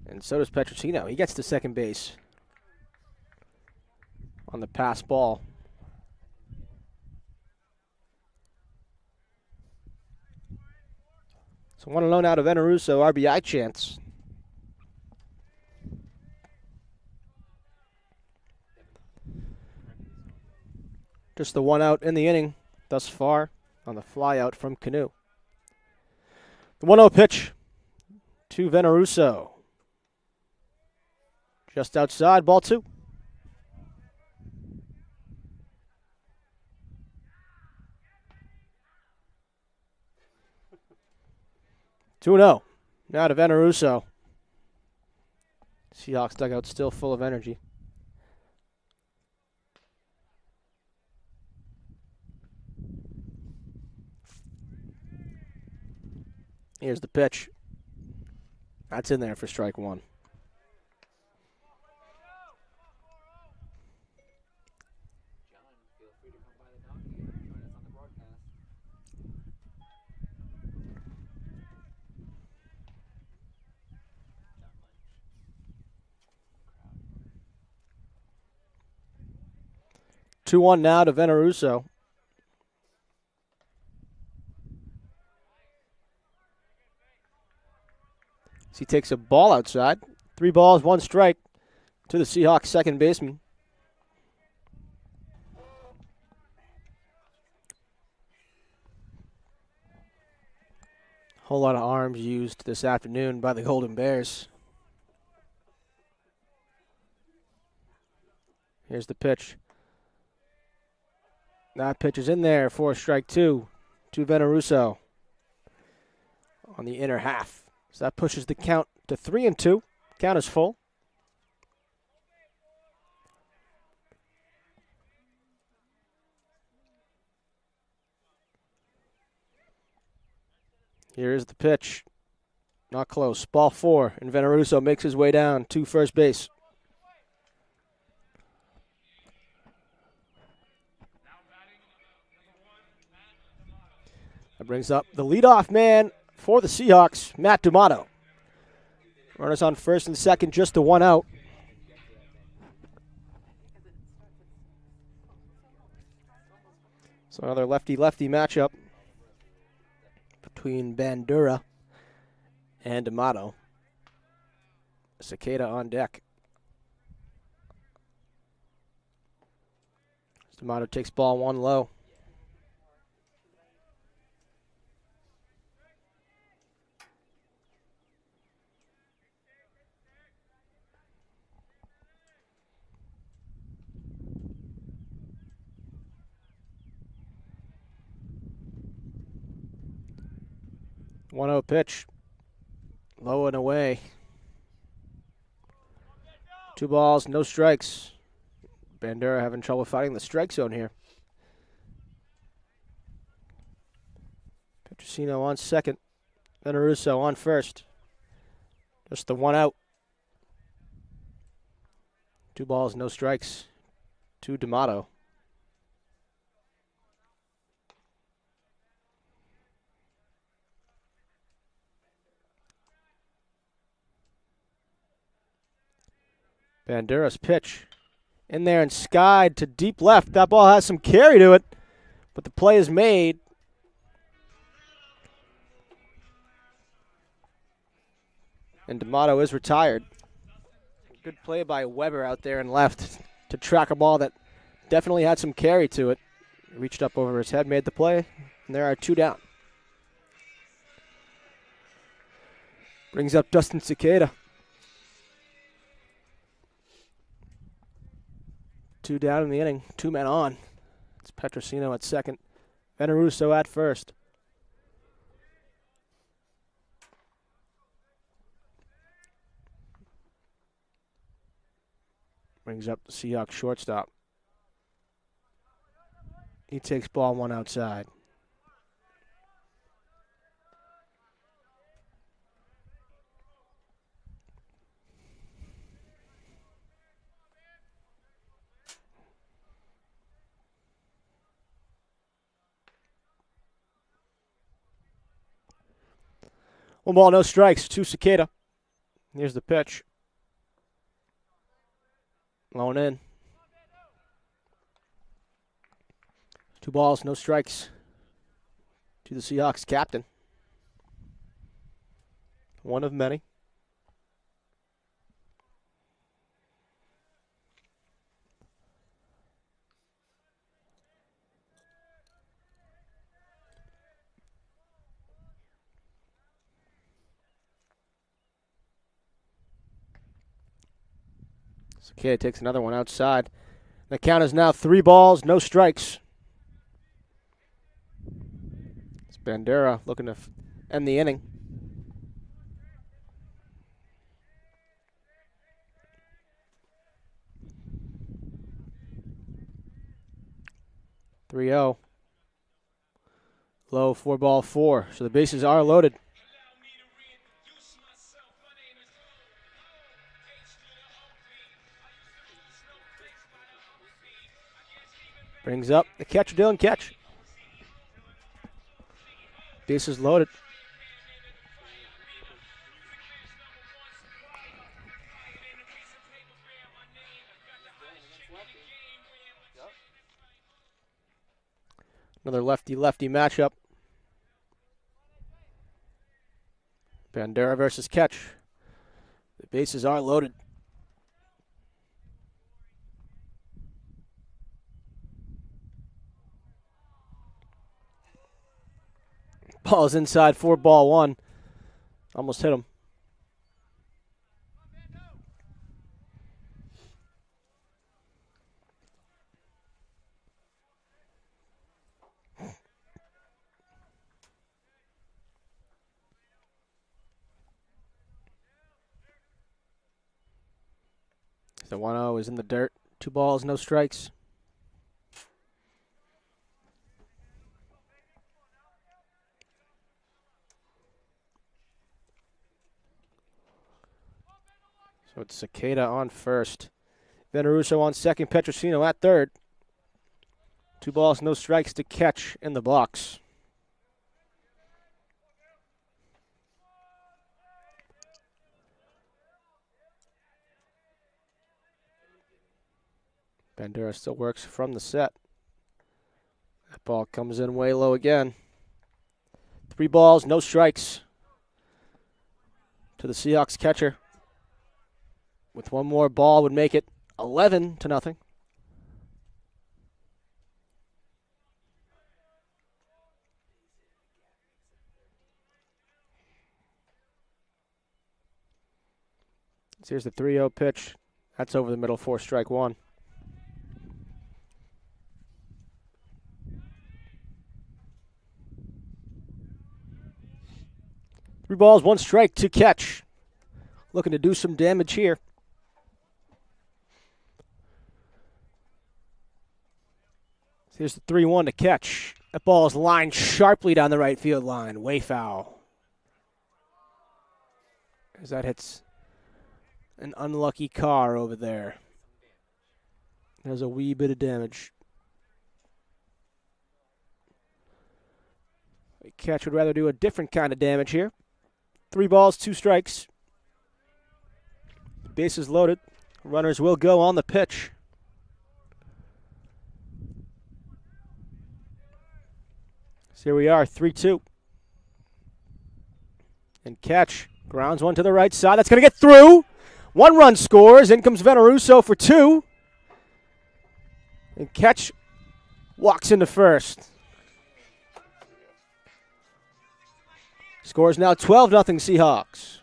And so does Petrosino. He gets to second base on the pass ball. So 1-0 out of Vanarusso. RBI chance. Just the 1 out in the inning thus far on the fly out from Canu. The 1-0 pitch to Vanarusso. Just outside, ball 2. Two 2-0. Now to Vanarusso. Seahawks dugout still full of energy. Here's the pitch. That's in there for strike 1. Two 2-1 now to Vanarusso. He takes a ball outside. 3 balls, 1 strike to the Seahawks second baseman. Whole lot of arms used this afternoon by the Golden Bears. Here's the pitch. That pitch is in there for strike 2 to Vanarusso on the inner half. So that pushes the count to 3-2. Count is full. Here is the pitch. Not close. Ball 4, and Vanarusso makes his way down to first base. That brings up the leadoff man for the Seahawks, Matt D'Amato. Runners on first and second, just the 1 out. So another lefty-lefty matchup between Bandura and D'Amato. Cicada on deck. D'Amato takes ball 1 low. One 1-0 pitch. Low and away. 2 balls, no strikes. Bandura having trouble finding the strike zone here. Petrosino on second. Vanarusso on first. Just the 1 out. 2 balls, no strikes to D'Amato. Bandura's pitch in there and skied to deep left. That ball has some carry to it, but the play is made. And D'Amato is retired. Good play by Weber out there and left to track a ball that definitely had some carry to it. Reached up over his head, made the play, and there are 2 down. Brings up Dustin Cicada. 2 down in the inning, 2 men on. It's Petrosino at second, Veneruso at first. Brings up the Seahawks shortstop. He takes ball 1 outside. One ball, no strikes, to Cicada. Here's the pitch. Low and in. 2 balls, no strikes to the Seahawks captain. One of many. Cicada takes another one outside. The count is now 3 balls, no strikes. It's Bandera looking to end the inning. (3-0). Low, 4-4. So the bases are loaded. Brings up the catcher, Dylan Catch. Bases loaded. Another lefty-lefty matchup. Bandera versus Catch. The bases are loaded. Ball's inside, 4-1. Almost hit him. The 1-0 is in the dirt. 2 balls, no strikes. So it's Cicada on first. Veneruso on second. Petrosino at third. 2 balls, no strikes to Catch in the box. Bandera still works from the set. That ball comes in way low again. 3 balls, no strikes to the Seahawks catcher. With 1 more ball would make it 11-0. So here's the 3-0 pitch. That's over the middle, 4-1. 3 balls, 1 strike to Catch. Looking to do some damage here. Here's the 3-1 to Catch. That ball is lined sharply down the right field line. Way foul. As that hits an unlucky car over there. There's a wee bit of damage. Catch would rather do a different kind of damage here. 3 balls, 2 strikes. Bases loaded. Runners will go on the pitch. So here we are, 3-2. And Catch Grounds one to the right side. That's going to get through. 1 run scores. In comes Veneruso for 2. And Catch walks into first. Scores now 12-0 Seahawks.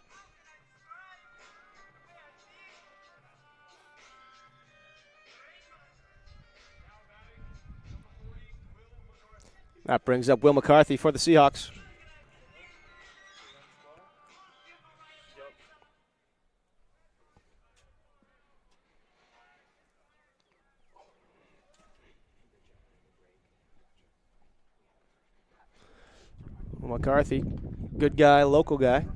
That brings up Wil McCarthy for the Seahawks. McCarthy, good guy, local guy.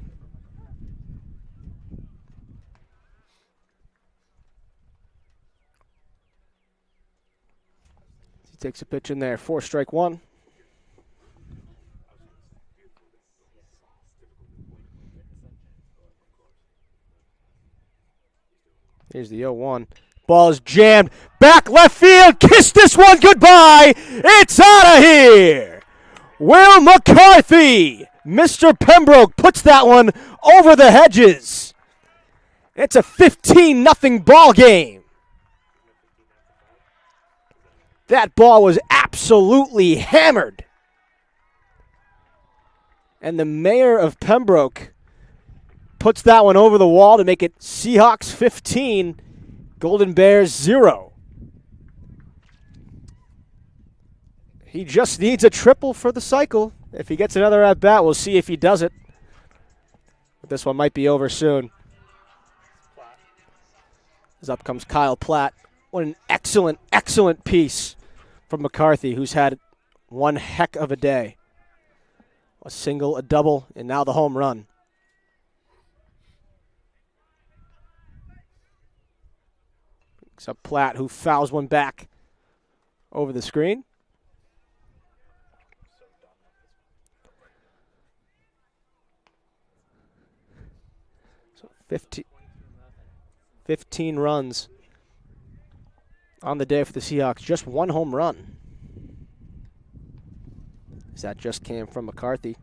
He takes a pitch in there, 4-1. Here's the 0-1. Ball is jammed. Back left field. Kiss this one goodbye. It's out of here. Wil McCarthy, Mr. Pembroke, puts that one over the hedges. It's a 15-0 ball game. That ball was absolutely hammered. And the mayor of Pembroke puts that one over the wall to make it Seahawks 15, Golden Bears 0. He just needs a triple for the cycle. If he gets another at-bat, we'll see if he does it. But this one might be over soon. As up comes Kyle Platt. What an excellent, excellent piece from McCarthy, who's had one heck of a day. A single, a double, and now the home run. Picks up Platt, who fouls one back over the screen. So 15 runs on the day for the Seahawks. Just 1 home run. That just came from McCarthy.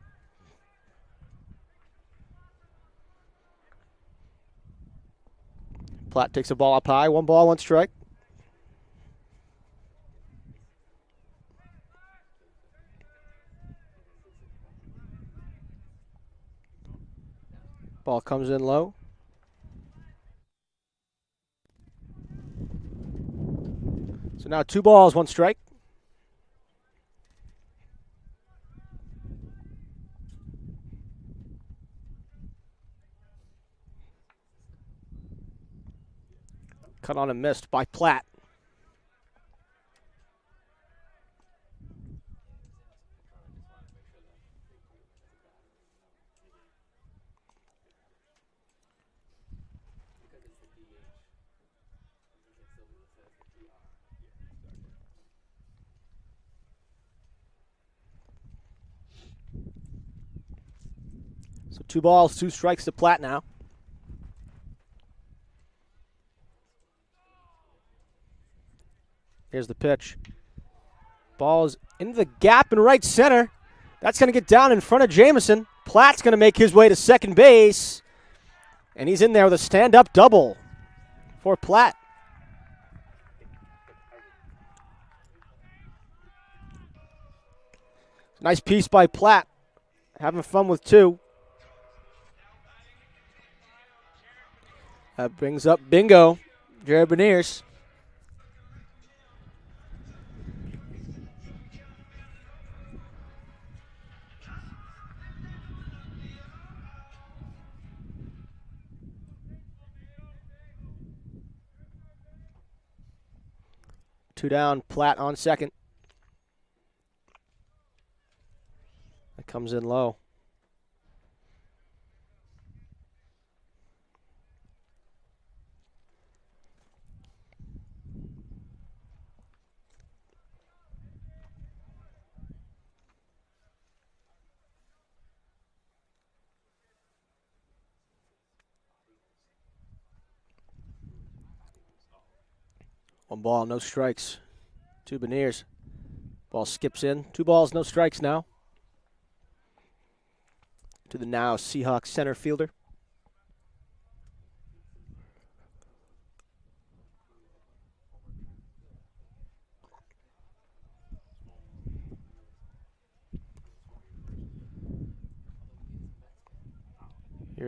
Platt takes a ball up high. 1 ball, 1 strike. Ball comes in low. So now 2 balls, 1 strike. Cut on and missed by Platt. So 2 balls, 2 strikes to Platt now. Here's the pitch. Ball's into the gap in right center. That's going to get down in front of Jamison. Platt's going to make his way to second base. And he's in there with a stand-up double for Platt. Nice piece by Platt. Having fun with 2. That brings up bingo, Jared Beniers. Two down, Platt on second. That comes in low. One ball, no strikes. 2 Beniers. Ball skips in. 2 balls, no strikes now. To the now Seahawks center fielder.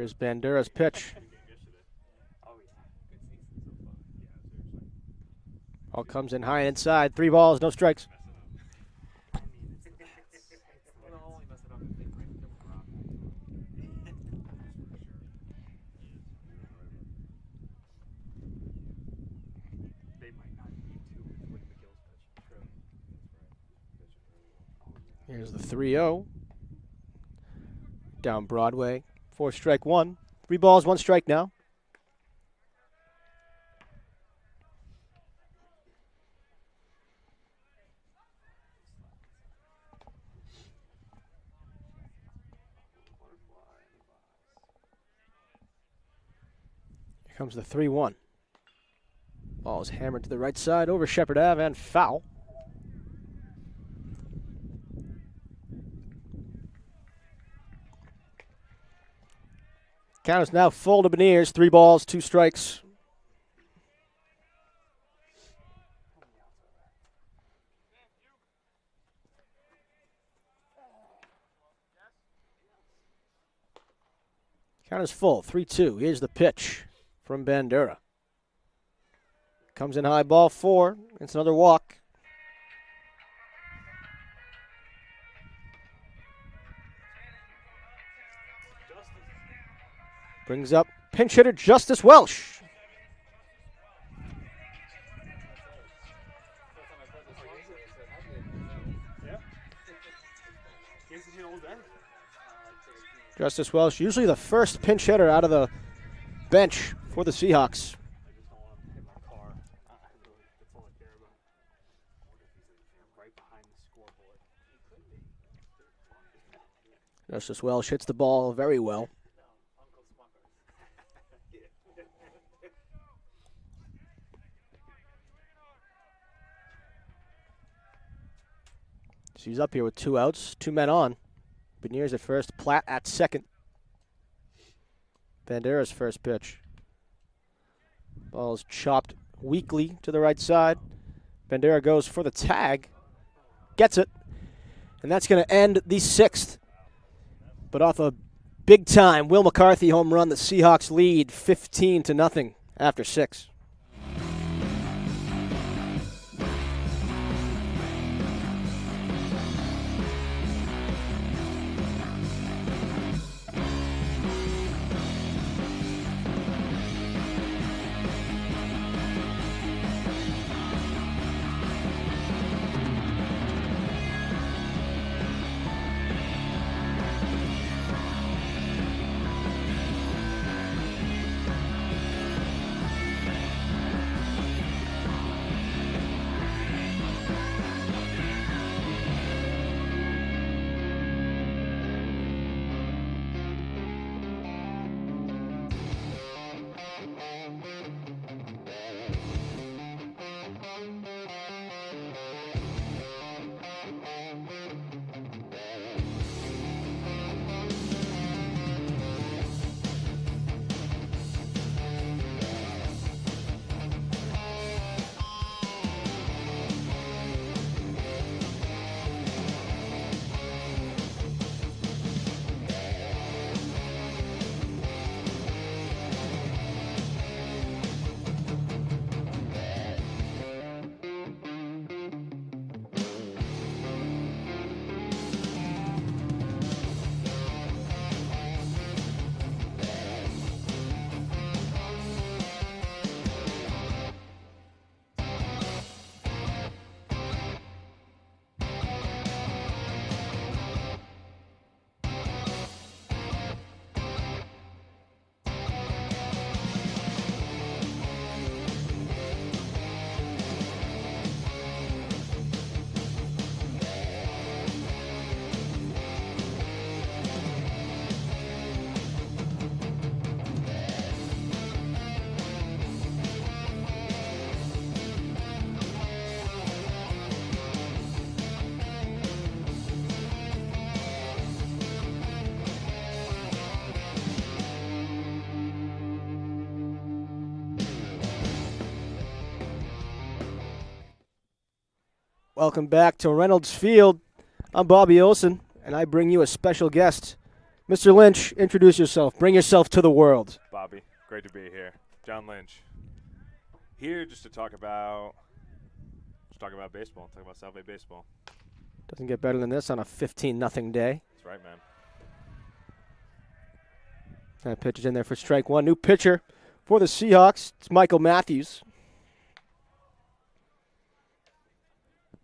Here's Bandura's pitch. Oh yeah. Good season so far. Yeah, seriously. Ball comes in high and inside. 3 balls, no strikes. I mean, it's gonna only mess it up if they break the rock. They might not need to with McGill's pitch. True. That's right. Here's the 3-0. Down Broadway. 4 strike 1. 3 balls, 1 strike now. Here comes the 3-1. Ball is hammered to the right side over Shepherd Ave and foul. Count is now full to Beniers. 3 balls, 2 strikes. Count is full. 3-2. Here's the pitch from Bandura. Comes in high, ball 4. It's another walk. Brings up pinch hitter Justice Welsh. Justice Welsh, usually the first pinch hitter out of the bench for the Seahawks. I just don't want him to hit my car. That's all I care about. Right behind the scoreboard. Justice Welsh hits the ball very well. So he's up here with 2 outs, 2 men on. Beniers at first, Platt at second. Bandura's first pitch. Ball's chopped weakly to the right side. Bandura goes for the tag. Gets it. And that's going to end the 6th. But off a big-time Wil McCarthy home run, the Seahawks lead 15-0 after 6. Welcome back to Reynolds Field. I'm Bobby Olson, and I bring you a special guest, Mr. Lynch, introduce yourself. Bring yourself to the world. Bobby, great to be here. John Lynch. Here just to talk about baseball, talk about Salve baseball. Doesn't get better than this on a 15-0 day. That's right, man. That pitch is in there for strike one. New pitcher for the Seahawks. It's Michael Matthews.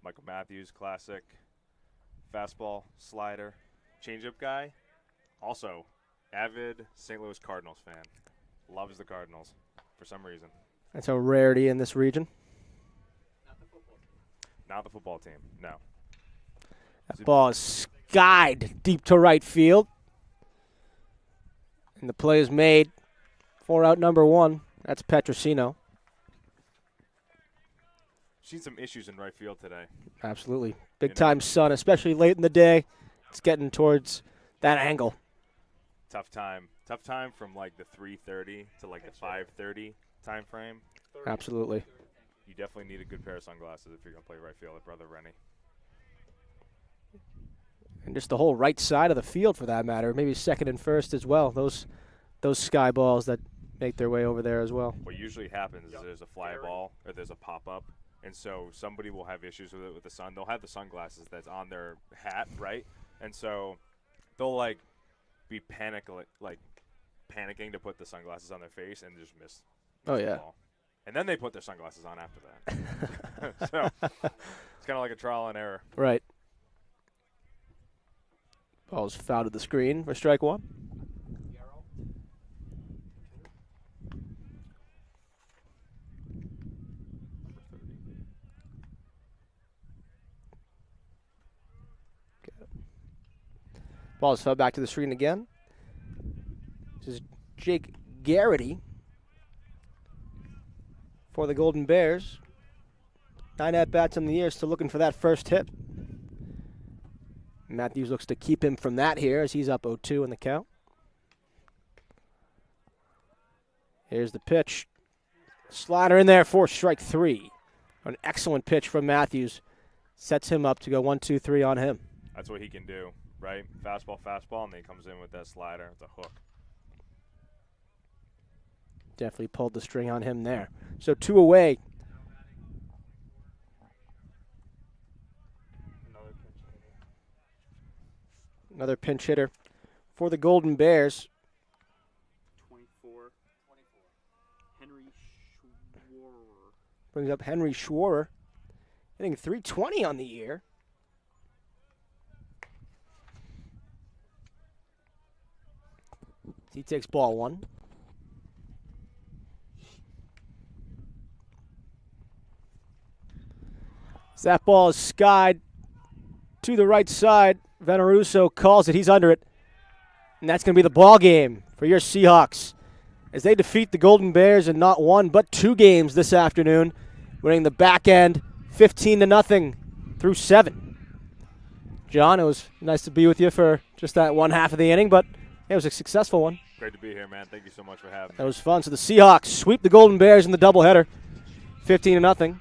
Michael Matthews, classic. Fastball, slider, changeup guy. Also, avid St. Louis Cardinals fan. Loves the Cardinals for some reason. That's a rarity in this region. Not the football team, no. That ball is skied deep to right field. And the play is made for out number one. That's Petrosino. Seen some issues in right field today. Absolutely. Big-time sun, especially late in the day. It's getting towards that angle. Tough time. Tough time from like the 3:30 to like the 5:30 time frame. Absolutely. You definitely need a good pair of sunglasses if you're going to play right field at Brother Rennie. And just the whole right side of the field, for that matter. Maybe second and first as well. Those sky balls that make their way over there as well. What usually happens is there's a fly ball or there's a pop-up, and so somebody will have issues with it with the sun. They'll have the sunglasses that's on their hat, right? And so they'll like be panicking to put the sunglasses on their face and just miss Oh, the yeah. ball. And then they put their sunglasses on after that. So it's kind of like a trial and error. Right. Ball's fouled to the screen for strike one. Ball is fouled back to the screen again. This is Jake Garrity for the Golden Bears. 9 at-bats in the year, still looking for that first hit. Matthews looks to keep him from that here as he's up 0-2 in the count. Here's the pitch. Slider in there for strike three. An excellent pitch from Matthews. Sets him up to go 1-2-3 on him. That's what he can do, right? Fastball, and then he comes in with that slider. It's a hook. Definitely pulled the string on him there. So 2 away. Another pinch hitter for the Golden Bears. 24. Henry Schwarber. Brings up Henry Schwarber. Hitting .320 on the year. He takes ball one. As that ball is skied to the right side. Veneruso calls it. He's under it. And that's going to be the ball game for your Seahawks as they defeat the Golden Bears in not one but 2 games this afternoon, winning the back end 15-0 through 7. John, it was nice to be with you for just that one half of the inning, but it was a successful one. Great to be here, man. Thank you so much for having me. That was fun. So the Seahawks sweep the Golden Bears in the doubleheader, 15-0.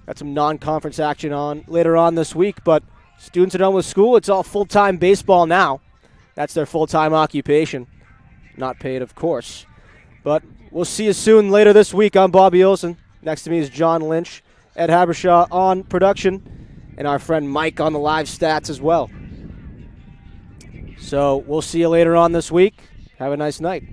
Got some non-conference action on later on this week, but students are done with school. It's all full-time baseball now. That's their full-time occupation. Not paid, of course. But we'll see you soon later this week. I'm Bobby Olson. Next to me is John Lynch, Ed Habershaw on production, and our friend Mike on the live stats as well. So we'll see you later on this week. Have a nice night.